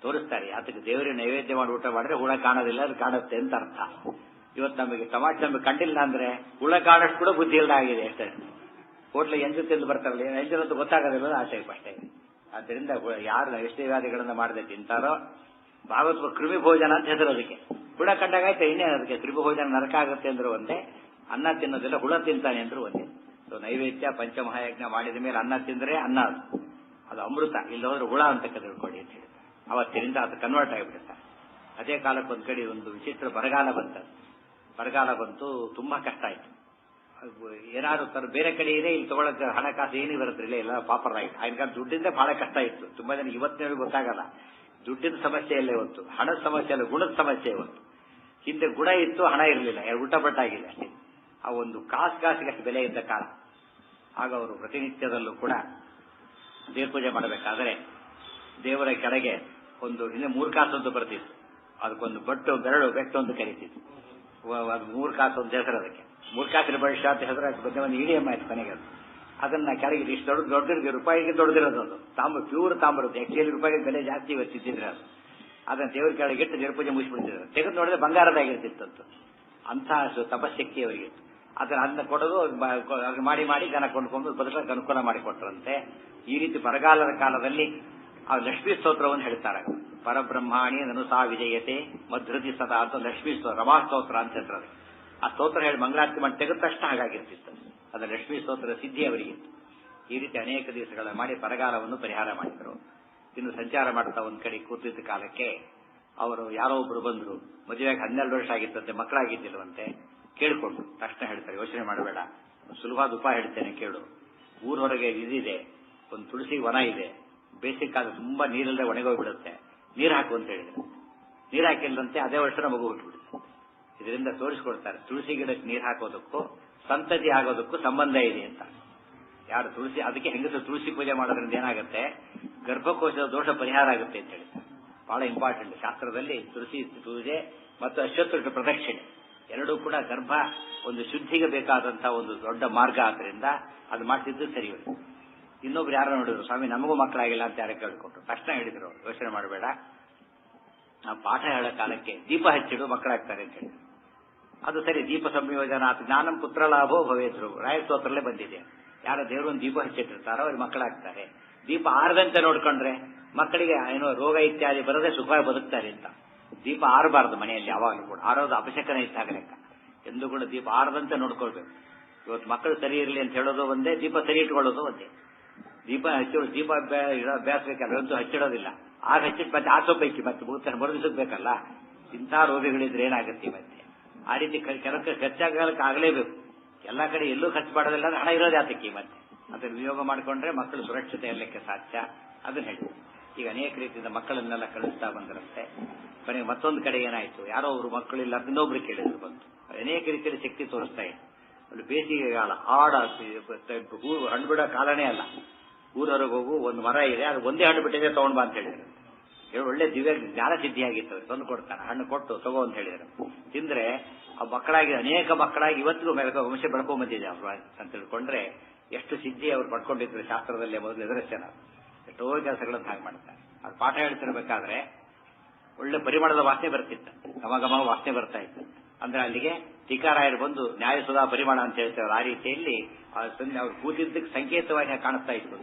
[SPEAKER 1] ತೋರಿಸ್ತಾರೆ. ಅದಕ್ಕೆ ದೇವರಿಗೆ ನೈವೇದ್ಯ ಮಾಡಿ ಊಟ ಮಾಡಿದ್ರೆ ಹುಳ ಕಾಣೋದಿಲ್ಲ, ಅದು ಕಾಣುತ್ತೆ ಅಂತ ಅರ್ಥ. ಇವತ್ತು ನಮಗೆ ಟಮಾಟೆ ನಮಗೆ ಕಂಡಿಲ್ಲ ಅಂದ್ರೆ ಹುಳ ಕಾಣಷ್ಟು ಕೂಡ ಬುದ್ಧಿ ಇಲ್ಲದ ಆಗಿದೆ ಅಷ್ಟೇ. ಹೋಟ್ಲ ಎಂಜು ತಿಂದು ಬರ್ತಾರಲ್ಲ, ಎಂಜು ಗೊತ್ತಾಗೋದಿಲ್ಲ ಆ ಟೈಪ್ ಅಷ್ಟೇ. ಆದ್ದರಿಂದ ಯಾರು ನೈವೇದ್ಯವಾದಿಗಳನ್ನ ಮಾಡದೆ ತಿಂತಾರೋ ಭಾಗವತ ಕೃಮಿ ಭೋಜನ ಅಂತ ಹೆಸರು ಅದಕ್ಕೆ. ಹುಳ ಕಂಡಾಗಾಯ್ತು, ಇನ್ನೇ ಅದಕ್ಕೆ ಕೃಮಿ ಭೋಜನ ನರಕ ಆಗುತ್ತೆ ಅಂದ್ರೂ ಒಂದೇ, ಅನ್ನ ತಿನ್ನೋದಿಲ್ಲ ಹುಳ ತಿಂತಾನೆ ಅಂದ್ರೂ ಒಂದೇ. ಸೊ ನೈವೇದ್ಯ ಪಂಚಮಹಾಯಜ್ಞ ಮಾಡಿದ ಮೇಲೆ ಅನ್ನ ತಿಂದ್ರೆ ಅನ್ನ ಅದು ಅಮೃತ, ಇಲ್ಲ ಹೋದ್ರೆ ಹುಳ ಅಂತ ತಿಳ್ಕೊಳ್ಳಿ ಅಂತ ಹೇಳಿ ಅವತ್ತಿನಿಂದ ಅದು ಕನ್ವರ್ಟ್ ಆಗಿಬಿಡುತ್ತೆ. ಅದೇ ಕಾಲಕ್ಕೆ ಒಂದ್ ಕಡೆ ಒಂದು ವಿಚಿತ್ರ ಬರಗಾಲ ಬಂತು. ತುಂಬಾ ಕಷ್ಟ ಆಯ್ತು. ಏನಾದ್ರು ಬೇರೆ ಕಡೆ ಇದೆ, ಇಲ್ಲಿ ತಗೊಳಕ್ಕೆ ಹಣಕಾಸು ಏನೂ ಬರುತ್ತಿರಲಿಲ್ಲ, ಎಲ್ಲ ಪಾಪರ್ ಆಯ್ತು. ಆಗಿನ ದುಡ್ಡಿಂದ ಬಹಳ ಕಷ್ಟ ಇತ್ತು. ತುಂಬಾ ಜನ ಇವತ್ತಿನ ಗೊತ್ತಾಗಲ್ಲ. ದುಡ್ಡಿನ ಸಮಸ್ಯೆ ಇಲ್ಲ ಇವತ್ತು, ಹಣದ ಸಮಸ್ಯೆ ಅಲ್ಲ, ಗುಣದ ಸಮಸ್ಯೆ ಇವತ್ತು. ಹಿಂದೆ ಗುಣ ಇತ್ತು, ಹಣ ಇರಲಿಲ್ಲ, ಉಲ್ಟಾಪಟ್ಟಾಗಿದೆ ಅಷ್ಟೇ. ಆ ಒಂದು ಕಾಸಿಗೆ ಅಷ್ಟು ಬೆಲೆ ಇದ್ದ ಕಾಲ. ಆಗ ಅವರು ಪ್ರತಿನಿತ್ಯದಲ್ಲೂ ಕೂಡ ದೇವ್ರ ಪೂಜೆ ಮಾಡಬೇಕಾದ್ರೆ ದೇವರ ಕೆಳಗೆ ಒಂದು ಹಿಂದೆ 3 ಕಾಸು ಅಂತ ಬರ್ತಿತ್ತು. ಅದಕ್ಕೊಂದು ಬೆರಳು ಬೆಟ್ಟು ಅಂತ ಕರೀತಿತ್ತು. ಅದು 3 ಕಾಸು ಅಂತ ಹೆಸರು ಅದಕ್ಕೆ. 3 ಕಾಸಿನ ಭವಿಷ್ಯ ಅಂತ ಹೆಸರು ಒಂದು ಇಡಿಎಂ ಆಯ್ತು ಕೊನೆಗೆ. ಅದನ್ನ ಕೆಳಗೆ ಇಷ್ಟು ದೊಡ್ಡದಿರೋದು, ರೂಪಾಯಿಗೆ ದೊಡ್ಡದಿರೋದು ಅದು ಪ್ಯೂರ್ ತಾಮ್ರದ್ದು. ಆಕ್ಚುಲಿ ರೂಪಾಯಿಗೆ ಬೆಲೆ ಜಾಸ್ತಿ ಇವತ್ತಿದ್ರೆ ಅದನ್ನ ದೇವರ ಕೆಳಗೆ ಇಟ್ಟು ದೇವ್ರ ಪೂಜೆ ಮುಗಿಸ್ಬಿಡ್ತಿದ್ರು. ತೆಗೆದು ನೋಡಿದ್ರೆ ಬಂಗಾರದಾಗಿರ್ತಿತ್ತಂತು. ಅಂಥ ತಪಶಕ್ತಿ ಅವರಿಗೆ. ಅದನ್ನ ಕೊಡೋದು ಮಾಡಿ ಜನ ಕೊಂಡ್ಕೊಂಡು ಬದುಕಕ್ಕೆ ಅನುಕೂಲ ಮಾಡಿಕೊಟ್ರಂತೆ. ಈ ರೀತಿ ಬರಗಾಲದ ಕಾಲದಲ್ಲಿ ಆ ಲಕ್ಷ್ಮೀ ಸ್ತೋತ್ರವನ್ನು ಹೇಳ್ತಾರೆ. ಪರಬ್ರಹ್ಮಾಣಿ ನನುಸಾ ವಿಜಯತೆ ಮಧೃತಿ ಸದಾ ಅಂತ ಲಕ್ಷ್ಮೀ ಸ್ತೋತ್ರ, ರಮಾ ಸ್ತೋತ್ರ ಅಂತ ಹೇಳ್ತಾರೆ. ಆ ಸ್ತೋತ್ರ ಹೇಳಿ ಮಂಗಳಾರತಿ ಮಾಡಿ ತೆಗೆದ ತಕ್ಷಣ ಹಾಗಾಗಿರ್ತಿತ್ತು. ಅದು ಲಕ್ಷ್ಮೀ ಸ್ತೋತ್ರದ ಸಿದ್ಧಿ ಅವರಿಗಿತ್ತು. ಈ ರೀತಿ ಅನೇಕ ದಿವಸಗಳ ಮಾಡಿ ಬರಗಾಲವನ್ನು ಪರಿಹಾರ ಮಾಡಿದರು. ಇನ್ನು ಸಂಚಾರ ಮಾಡ್ತಾ ಒಂದ್ ಕಡೆ ಕೂತಿದ್ದ ಕಾಲಕ್ಕೆ ಅವರು ಯಾರೋ ಒಬ್ರು ಬಂದ್ರು. ಮದುವೆಗೆ 12 ವರ್ಷ ಆಗಿತ್ತಂತೆ, ಮಕ್ಕಳಾಗಿದ್ದಿಲ್ವಂತೆ. ಕೇಳಿಕೊಂಡು ತಕ್ಷಣ ಹೇಳ್ತಾರೆ, ಯೋಚನೆ ಮಾಡಬೇಡ, ಸುಲಭವಾದ ಉಪಾಯ ಹೇಳ್ತೇನೆ ಕೇಳು. ಊರ ಹೊರಗೆ ಇದಿದೆ, ಒಂದು ತುಳಸಿ ವನ ಇದೆ, ಬೇಸಿಗೆ ಕಾಲ ತುಂಬಾ ನೀರಿಲ್ಲದೆ ಒಣಗೋಗ್ಬಿಡುತ್ತೆ, ನೀರು ಹಾಕು ಅಂತ ಹೇಳಿದ್ರು. ನೀರು ಹಾಕಿಲ್ಲಂತೆ ಅದೇ ವರ್ಷ ಮಗು ಹುಟ್ಟುಬಿಡುತ್ತೆ. ಇದರಿಂದ ತೋರಿಸ್ಕೊಡ್ತಾರೆ ತುಳಸಿ ಗಿಡಕ್ಕೆ ನೀರು ಹಾಕೋದಕ್ಕೂ ಸಂತತಿ ಆಗೋದಕ್ಕೂ ಸಂಬಂಧ ಇದೆ ಅಂತ. ಯಾರು ತುಳಸಿ, ಅದಕ್ಕೆ ಹೆಂಗಸರು ತುಳಸಿ ಪೂಜೆ ಮಾಡೋದ್ರಿಂದ ಏನಾಗುತ್ತೆ, ಗರ್ಭಕೋಶದ ದೋಷ ಪರಿಹಾರ ಆಗುತ್ತೆ ಅಂತ ಹೇಳಿ ಬಹಳ ಇಂಪಾರ್ಟೆಂಟ್. ಶಾಸ್ತ್ರದಲ್ಲಿ ತುಳಸಿ ಪೂಜೆ ಮತ್ತು ಅಶ್ವತ್ಥ ಪ್ರದಕ್ಷಿಣೆ ಎರಡೂ ಕೂಡ ಗರ್ಭ ಒಂದು ಶುದ್ಧಿಗೆ ಬೇಕಾದಂತಹ ಒಂದು ದೊಡ್ಡ ಮಾರ್ಗ ಆದ್ದರಿಂದ ಅದು ಮಾಡ್ತಿದ್ದು ಸರಿ. ಇನ್ನೊಬ್ರು ಯಾರು ನೋಡಿದ್ರು, ಸ್ವಾಮಿ ನಮಗೂ ಮಕ್ಕಳಾಗಿಲ್ಲ ಅಂತ ಯಾರು ಕೇಳ್ಕೊಟ್ರು. ತಕ್ಷಣ ಹೇಳಿದ್ರು, ಯೋಚನೆ ಮಾಡಬೇಡ, ಆ ಪಾಠ ಹೇಳೋ ಕಾಲಕ್ಕೆ ದೀಪ ಹಚ್ಚಿಡು ಮಕ್ಕಳಾಗ್ತಾರೆ ಅಂತ ಹೇಳಿ. ಅದು ಸರಿ, ದೀಪ ಸಂಯೋಜನ ಜ್ಞಾನಂ ಪುತ್ರ ಲಾಭೋ ಭವೇದ್ರು ರಾಯಸ್ತೋತ್ರಲ್ಲೇ ಬಂದಿದೆ. ಯಾರೋ ದೇವರೊಂದು ದೀಪ ಹಚ್ಚಿಟ್ಟಿರ್ತಾರೋ ಅವ್ರಿಗೆ ಮಕ್ಕಳಾಗ್ತಾರೆ. ದೀಪ ಆರದಂತೆ ನೋಡ್ಕೊಂಡ್ರೆ ಮಕ್ಕಳಿಗೆ ಏನೋ ರೋಗ ಇತ್ಯಾದಿ ಬರದೆ ಸುಖವಾಗಿ ಬದುಕ್ತಾರೆ ಅಂತ. ದೀಪ ಆರಬಾರದು ಮನೆಯಲ್ಲಿ ಯಾವಾಗಲೂ ಕೂಡ, ಆರೋದು ಅಪಶಕನ ಇದ್ದಾಗ ಲೆಕ್ಕ. ಎಂದು ಕೂಡ ದೀಪ ಆರದಂತೆ ನೋಡ್ಕೊಳ್ಬೇಕು. ಇವತ್ತು ಮಕ್ಕಳು ಸರಿ ಇರಲಿ ಅಂತ ಹೇಳೋದು ಒಂದೇ, ದೀಪ ಸರಿ ಇಟ್ಕೊಳ್ಳೋದು ಒಂದೇ. ದೀಪ ಹಚ್ಚೋದು, ದೀಪ ಅಭ್ಯಾಸ ಬೇಕಲ್ಲ, ಅಂತೂ ಹಚ್ಚಿಡೋದಿಲ್ಲ. ಆಗ ಹಚ್ಚಿಟ್ಟು ಮತ್ತೆ ಆಸೋಪೈಕಿ ಮತ್ತೆ ಮರುದಿಸಕ್ ಬೇಕಲ್ಲ. ಇಂಥ ರೋಗಿಗಳಿದ್ರೆ ಏನಾಗುತ್ತೆ ಮತ್ತೆ. ಆ ರೀತಿ ಕೆಲಸ ಖರ್ಚಾಗಲಿಕ್ಕೆ ಆಗಲೇಬೇಕು. ಎಲ್ಲಾ ಕಡೆ ಎಲ್ಲೂ ಖರ್ಚು ಮಾಡೋದಿಲ್ಲ, ಹಣ ಇರೋದು ಯಾತಕ್ಕೆ ಮತ್ತೆ. ಅದನ್ನು ವಿನಿಯೋಗ ಮಾಡಿಕೊಂಡ್ರೆ ಮಕ್ಕಳು ಸುರಕ್ಷತೆ ಇರಲಿಕ್ಕೆ ಸಾಧ್ಯ. ಅದನ್ನ ಹೇಳಿ ಈಗ ಅನೇಕ ರೀತಿಯಿಂದ ಮಕ್ಕಳನ್ನೆಲ್ಲ ಕಳಿಸ್ತಾ ಬಂದಿರುತ್ತೆ. ಕೊನೆಗೆ ಮತ್ತೊಂದು ಕಡೆ ಏನಾಯ್ತು, ಯಾರೋ ಅವರು ಮಕ್ಕಳಿಲ್ಲ ಇನ್ನೊಬ್ರು ಕೇಳಿದ್ರು ಬಂತು. ಅನೇಕ ರೀತಿಯಲ್ಲಿ ಶಕ್ತಿ ತೋರಿಸ್ತಾ ಇದೆ. ಅಲ್ಲಿ ಬೇಸಿಗೆ ಕಾಲ, ಆಡ ಹೂ ಹಣ್ಣು ಬಿಡೋ ಕಾಲನೇ ಅಲ್ಲ. ಊರವರೆಗೆ ಹೋಗು, ಒಂದು ಮರ ಇದೆ, ಅದು ಒಂದೇ ಹಣ್ಣು ಬಿಟ್ಟಿದೆ ತಗೊಂಡ್ ಬಾ ಅಂತ ಹೇಳಿದ್ರು. ಒಳ್ಳೆ ದಿವ್ಯ ಜ್ಞಾನ ಸಿದ್ಧಿಯಾಗಿತ್ತು. ತಂದು ಕೊಡ್ತಾನೆ, ಹಣ್ಣು ಕೊಟ್ಟು ತಗೋ ಅಂತ ಹೇಳಿದ್ರು. ತಿಂದ್ರೆ ಆ ಮಕ್ಕಳಾಗಿ ಅನೇಕ ಮಕ್ಕಳಾಗಿ ಇವತ್ತಿಗೂ ವಂಶ ಬೆಳ್ಕೊಂಡ್ ಬಂದಿದೆ ಅವ್ರು ಅಂತ ತಿಳ್ಕೊಂಡ್ರೆ ಎಷ್ಟು ಸಿದ್ಧಿ ಅವ್ರು ಪಡ್ಕೊಂಡಿದ್ರು ಶಾಸ್ತ್ರದಲ್ಲಿ ಮೊದಲು ಎದುರಿಸ್ತಾನೆ. ಎಷ್ಟೋ ಕೆಲಸಗಳನ್ನು ಹಾಗೆ ಮಾಡ್ತಾರೆ. ಅವ್ರು ಪಾಠ ಹೇಳ್ತಿರ್ಬೇಕಾದ್ರೆ ಒಳ್ಳೆ ಪರಿಮಳದ ವಾಸನೆ ಬರ್ತಿತ್ತು, ಘಮ ವಾಸನೆ ಬರ್ತಾ ಇತ್ತು. ಅಂದ್ರೆ ಅಲ್ಲಿಗೆ ಟೀಕಾರಾಯರು ಬಂದು ನ್ಯಾಯಸುಧಾ ಪರಿಮಳ ಅಂತ ಹೇಳ್ತೇವೆ. ಆ ರೀತಿಯಲ್ಲಿ ಅವ್ರು ಕೂತಿದ್ದಕ್ಕೆ ಸಂಕೇತವಾಗಿ ಕಾಣಿಸ್ತಾ ಇತ್ತು.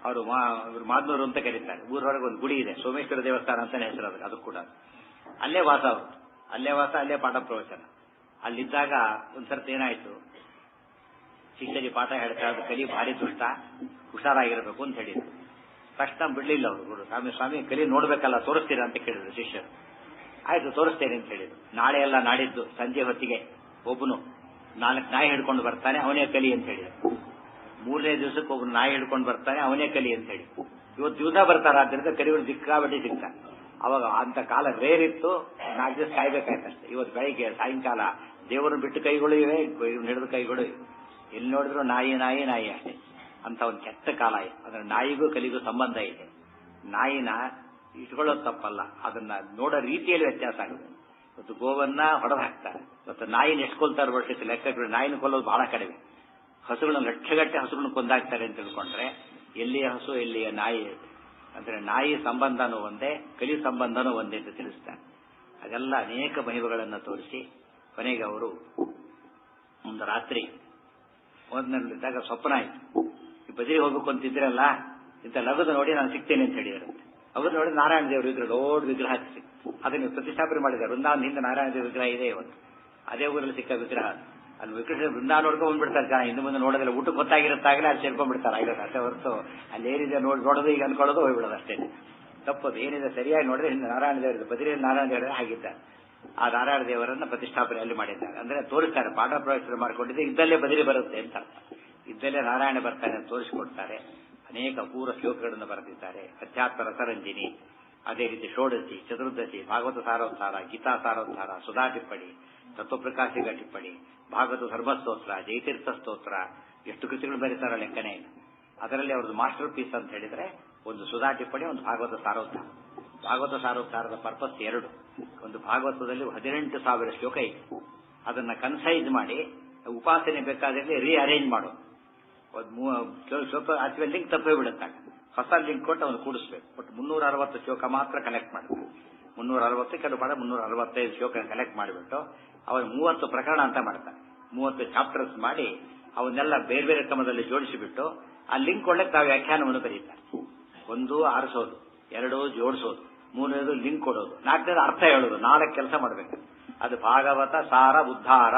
[SPEAKER 1] ಅವರು ಮಾದ್ನೂರು ಅಂತ ಕರೀತಾರೆ. ಊರವರೆಗೆ ಒಂದು ಗುಡಿ ಇದೆ, ಸೋಮೇಶ್ವರ ದೇವಸ್ಥಾನ ಅಂತಾನೆ ಹೆಸರು. ಅದು ಕೂಡ ಅಲ್ಲೇ ವಾಸ ಅವರು, ಅಲ್ಲೇ ವಾಸ, ಅಲ್ಲೇ ಪಾಠ ಪ್ರವಚನ. ಅಲ್ಲಿದ್ದಾಗ ಒಂದ್ಸರ್ತಿ ಏನಾಯ್ತು, ಶಿಷ್ಯರಿಗೆ ಪಾಠ ಹೇಳ್ತಾ ಇದ್ದು, ಕಲಿ ಭಾರಿ ದುಷ್ಟ, ಹುಷಾರಾಗಿರ್ಬೇಕು ಅಂತ ಹೇಳಿದ್ರು. ತಕ್ಷಣ ಬಿಡ್ಲಿಲ್ಲ ಅವರು. ಸ್ವಾಮಿ ಕಲಿ ನೋಡ್ಬೇಕಲ್ಲ, ತೋರಿಸ್ತೀರಾ ಅಂತ ಕೇಳಿದ್ರು ಶಿಷ್ಯರು. ಆಯ್ತು ತೋರಿಸ್ತೇನೆ ಅಂತ ಹೇಳಿದ್ರು. ನಾಳೆ ಎಲ್ಲ ನಾಡಿದ್ದು ಸಂಜೆ ಹೊತ್ತಿಗೆ ಒಬ್ಬನು 4 ನಾಯಿ ಹಿಡ್ಕೊಂಡು ಬರ್ತಾನೆ, ಅವನೇ ಕಲಿ ಅಂತ ಹೇಳಿದ್ರು. 3ನೇ ದಿವಸಕ್ಕೆ ಒಬ್ಬನು ನಾಯಿ ಹಿಡ್ಕೊಂಡು ಬರ್ತಾನೆ, ಅವನೇ ಕಲಿ ಅಂತ ಹೇಳಿ. ಇವತ್ತು ದಿವಸ ಬರ್ತಾರ, ಆದ್ದರಿಂದ ಕಲಿಗಳು ಸಿಕ್ಕಾಬಟ್ಟಿ ಸಿಗ್ತಾರೆ. ಅವಾಗ ಅಂತ ಕಾಲ ರೇರಿತ್ತು, 4 ದಿವಸ ಕಾಯ್ಬೇಕಾಯ್ತಷ್ಟೇ. ಇವತ್ತು ಬೆಳಿಗ್ಗೆ ಸಾಯಂಕಾಲ ದೇವರನ್ನು ಬಿಟ್ಟು ಕೈಗಳು ಇವೆ, ಹಿಡಿದ ಕೈಗಳು ಇವೆ. ಎಲ್ಲಿ ನೋಡಿದ್ರು ನಾಯಿ ನಾಯಿ ನಾಯಿ ಅಷ್ಟೇ. ಅಂತ ಒಂದು ಕೆಟ್ಟ ಕಾಲ ಇದೆ. ಅಂದ್ರೆ ನಾಯಿಗೂ ಕಲಿಗೂ ಸಂಬಂಧ ಇದೆ. ನಾಯಿನ ಇಟ್ಕೊಳ್ಳೋದು ತಪ್ಪಲ್ಲ, ಅದನ್ನ ನೋಡೋ ರೀತಿಯಲ್ಲಿ ವ್ಯತ್ಯಾಸ ಆಗುತ್ತೆ. ಇವತ್ತು ಗೋವನ್ನ ಹೊಡೆದು ಹಾಕ್ತಾರೆ, ಇವತ್ತು ನಾಯಿನ ಎಷ್ಟ್ಕೊಳ್ತಾರೆ ವರ್ಷಕ್ಕೆ ಲೆಕ್ಕ. ನಾಯಿನ ಕೊಲ್ಲೋದು ಬಹಳ ಕಡಿಮೆ. ಹಸುಗಳನ್ನ ಲಕ್ಷಗಟ್ಟೆ ಹಸುಗಳನ್ನ ಕೊಂದಾಕ್ತಾರೆ ಅಂತ ತಿಳ್ಕೊಂಡ್ರೆ ಎಲ್ಲಿಯ ಹಸು ಎಲ್ಲಿಯ ನಾಯಿ. ಅಂದ್ರೆ ನಾಯಿ ಸಂಬಂಧನೂ ಒಂದೇ, ಕಲಿ ಸಂಬಂಧನೂ ಒಂದೇ ಅಂತ ತಿಳಿಸ್ತಾರೆ. ಅದೆಲ್ಲ ಅನೇಕ ಮಹಿಮೆಗಳನ್ನು ತೋರಿಸಿ ಕೊನೆಗೆ ಅವರು ಒಂದು ರಾತ್ರಿ ಓದಿನಲ್ಲಿದ್ದಾಗ ಸ್ವಪ್ನ ಆಯ್ತು. ಈ ಬದಿಗೆ ಹೋಗ್ಬೇಕು ಅಂತಿದ್ರಲ್ಲ, ಇಂಥ ಲಘುದ ನೋಡಿ ನಾನು ಸಿಗ್ತೇನೆ ಅಂತ ಹೇಳಿದಾರಂತೆ. ಅವರು ನೋಡಿ ನಾರಾಯಣ ದೇವರು ಇದ್ರು, ದೊಡ್ಡ ವಿಗ್ರಹ ಸಿಕ್ತು. ಅದನ್ನು ಪ್ರತಿಷ್ಠಾಪನೆ ಮಾಡಿದ್ದಾರೆ. ವೃಂದಾವನ ಹಿಂದೆ ನಾರಾಯಣ ದೇವ ವಿಗ್ರಹ ಇದೆ ಇವತ್ತು. ಅದೇ ಊರಲ್ಲಿ ಸಿಕ್ಕ ವಿಗ್ರಹ. ಅಲ್ಲಿ ವಿಗ್ರಹ ವೃಂದಾವನ ನೋಡ್ಕೊಂಡು ಬಂದ್ಬಿಡ್ತಾರೆ ಜನ. ಇನ್ನು ಮುಂದೆ ನೋಡೋದಿಲ್ಲ, ಊಟಕ್ಕೆ ಗೊತ್ತಾಗಿರುತ್ತಾಗಲೇ ಅಲ್ಲಿ ಸೇರ್ಕೊಂಡ್ಬಿಡ್ತಾರೆ. ಆಗಿರೋದು ಅಷ್ಟೇ ಹೊರತು ಅಲ್ಲಿ ಏನಿದೆ ನೋಡೋದು ಈಗ ಅನ್ಕೊಳ್ಳೋದು ಹೋಗ್ಬಿಡೋದು ಅಷ್ಟೇ. ತಪ್ಪದು. ಏನಿದೆ ಸರಿಯಾಗಿ ನೋಡಿದ್ರೆ ಹಿಂದೆ ನಾರಾಯಣ ದೇವರಿದೆ, ಬದಿರಿಯಲ್ಲಿ ನಾರಾಯಣ ದೇವರೇ ಆಗಿದ್ದಾರೆ. ಆ ನಾರಾಯಣ ದೇವರನ್ನ ಪ್ರತಿಷ್ಠಾಪನೆ ಅಲ್ಲಿ ಮಾಡಿದ್ದಾರೆ. ಅಂದ್ರೆ ತೋರಿಸ್ತಾರೆ, ಪಾಠ ಪ್ರವಚನ ಮಾಡಿಕೊಂಡಿದ್ದೆ ಇದ್ದಲ್ಲೇ ಬದಿರಿ ಬರುತ್ತೆ ಅಂತ. ಇದ್ದಲ್ಲೇ ನಾರಾಯಣ ಬರ್ತಾನೆ ಅಂತ ತೋರಿಸಿಕೊಡ್ತಾರೆ. ಅನೇಕ ಅಪೂರ್ವ ಶ್ಲೋಕಗಳನ್ನು ಬರೆದಿದ್ದಾರೆ. ಅಧ್ಯಾತ್ಮ ರಸರಂಜಿನಿ, ಅದೇ ರೀತಿ ಷೋಡಶಿ, ಚತುರ್ದಶಿ, ಭಾಗವತ ಸಾರೋದ್ಧಾರ, ಗೀತಾ ಸಾರೋದ್ಧಾರ, ಸುಧಾ ಟಿಪ್ಪಣಿ, ತತ್ವಪ್ರಕಾಶಿಕ ಟಿಪ್ಪಣಿ, ಭಾಗವತ ಧರ್ಮಸ್ತೋತ್ರ, ಜಯತೀರ್ಥ ಸ್ತೋತ್ರ, ಎಷ್ಟು ಕೃತಿಗಳು ಬರೀತಾರ ಲೆಕ್ಕನೇ ಇಲ್ಲ. ಅದರಲ್ಲಿ ಅವ್ರದ್ದು ಮಾಸ್ಟರ್ ಪೀಸ್ ಅಂತ ಹೇಳಿದ್ರೆ ಒಂದು ಸುಧಾ ಟಿಪ್ಪಣಿ, ಒಂದು ಭಾಗವತ ಸಾರೋದ್ಧಾರ. ಭಾಗವತ ಸಾರೋದ್ಧಾರದ ಪರ್ಪಸ್ 2. ಒಂದು ಭಾಗವತದಲ್ಲಿ 18,000 ಶ್ಲೋಕ ಇದೆ. ಅದನ್ನ ಕನ್ಸೈಸ್ ಮಾಡಿ ಉಪಾಸನೆ ಬೇಕಾದಲ್ಲಿ ರೀಅರೇಂಜ್ ಮಾಡು. ಶ್ಲೋಕ ಆಚೆ ಲಿಂಕ್ ತಪ್ಪೇ ಬಿಡುತ್ತಾಗ ಹೊಸ ಲಿಂಕ್ ಕೊಟ್ಟು ಅವನು ಕೂಡಿಸ್ಬೇಕು. ಬಟ್ 360 ಶ್ಲೋಕ ಮಾತ್ರ ಕಲೆಕ್ಟ್ ಮಾಡ್ತಾರೆ. 360 ಕೆಲವು ಪದ 365 ಶ್ಲೋಕ ಕಲೆಕ್ಟ್ ಮಾಡಿಬಿಟ್ಟು ಅವನು 30 ಪ್ರಕರಣ ಅಂತ ಮಾಡ್ತಾನೆ. 30 ಚಾಪ್ಟರ್ಸ್ ಮಾಡಿ ಅವನ್ನೆಲ್ಲ ಬೇರೆ ಬೇರೆ ಕ್ರಮದಲ್ಲಿ ಜೋಡಿಸಿಬಿಟ್ಟು ಆ ಲಿಂಕ್ ಒಳಗೆ ತಾವು ವ್ಯಾಖ್ಯಾನವನ್ನು ಬರೀತಾರೆ. 1 ಆರಿಸೋದು, 2 ಜೋಡಿಸೋದು, 3ನೇದು ಲಿಂಕ್ ಕೊಡೋದು, 4ನೇದು ಅರ್ಥ ಹೇಳೋದು. 4 ಕೆಲಸ ಮಾಡಬೇಕು. ಅದು ಭಾಗವತ ಸಾರ ಉದ್ಧಾರ.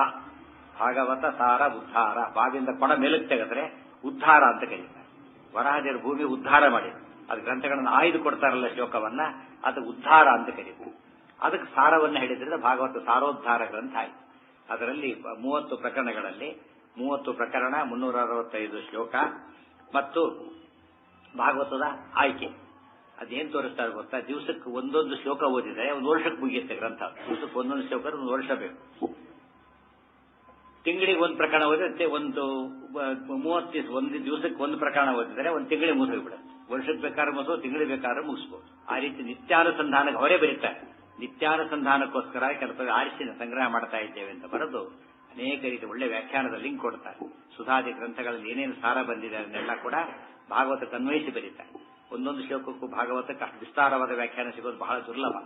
[SPEAKER 1] ಭಾಗವತ ಸಾರ ಉದ್ಧಾರ. ಬಾವಿಯಿಂದ ಕೊಡ ಮೇಲಕ್ಕೆ ತೆಗೆದ್ರೆ ಉದ್ಧಾರ ಅಂತ ಕರೀತಾರೆ. ವರಾಹದೇವರು ಭೂಮಿ ಉದ್ಧಾರ ಮಾಡಿದ್ರು. ಅದು ಗ್ರಂಥಗಳನ್ನು ಆಯ್ದು ಕೊಡ್ತಾರಲ್ಲ ಶ್ಲೋಕವನ್ನ, ಅದು ಉದ್ಧಾರ ಅಂತ ಕರೀತಾರೆ. ಅದಕ್ಕೆ ಸಾರವನ್ನು ಹೇಳಿದ್ರೆ ಭಾಗವತ ಸಾರೋದ್ಧಾರ ಗ್ರಂಥ ಆಯ್ತು. ಅದರಲ್ಲಿ 30 ಪ್ರಕರಣಗಳಲ್ಲಿ 30 ಪ್ರಕರಣ, 365 ಶ್ಲೋಕ ಮತ್ತು ಭಾಗವತದ ಆಯ್ಕೆ. ಅದೇನ್ ತೋರಿಸ್ತಾರೆ ಗೊತ್ತಾ, ದಿವಸಕ್ಕೆ ಒಂದೊಂದು ಶ್ಲೋಕ ಓದಿದರೆ ಒಂದು ವರ್ಷಕ್ಕೆ ಮುಗಿಯುತ್ತೆ ಗ್ರಂಥ. ದಿವಸಕ್ಕೆ ಒಂದೊಂದು ಶ್ಲೋಕ ಒಂದು ವರ್ಷ ಬೇಕು. ತಿಂಗಳಿಗೆ ಒಂದು ಪ್ರಕರಣ ಓದಿರುತ್ತೆ, ಒಂದು 30 ದಿವಸ, ಒಂದು ದಿವಸಕ್ಕೆ ಒಂದು ಪ್ರಕರಣ ಓದಿದರೆ ಒಂದು ತಿಂಗಳಿಗೆ ಮುಗಿಸ್ಬಿಡುತ್ತೆ. ವರ್ಷಕ್ಕೆ ಬೇಕಾದ್ರೆ ಮುಗಿಸೋ, ತಿಂಗಳಿಗೆ ಬೇಕಾದ್ರೆ ಮುಗಿಸ್ಬೋದು. ಆ ರೀತಿ ನಿತ್ಯಾನುಸಂಧಾನಕ್ಕೆ ಅವರೇ ಬರೀತಾರೆ. ನಿತ್ಯಾನುಸಂಧಾನಕ್ಕೋಸ್ಕರ ಕೆಲಸ ಆರಿಸಿ ಸಂಗ್ರಹ ಮಾಡ್ತಾ ಇದ್ದೇವೆ ಅಂತ ಬರೆದು ಅನೇಕ ರೀತಿ ಒಳ್ಳೆ ವ್ಯಾಖ್ಯಾನದ ಲಿಂಕ್ ಕೊಡ್ತಾರೆ. ಸುಧಾದಿ ಗ್ರಂಥಗಳಲ್ಲಿ ಏನೇನು ಸಾರ ಬಂದಿದೆ ಅದನ್ನೆಲ್ಲ ಕೂಡ ಭಾಗವತಕ್ಕೆ ಅನ್ವಯಿಸಿ ಬರೀತಾರೆ. ಒಂದೊಂದು ಶ್ಲೋಕಕ್ಕೂ ಭಾಗವತಕ್ಕೆ ಅಷ್ಟು ವಿಸ್ತಾರವಾದ ವ್ಯಾಖ್ಯಾನ ಸಿಗೋದು ಬಹಳ ದುರ್ಲಭ.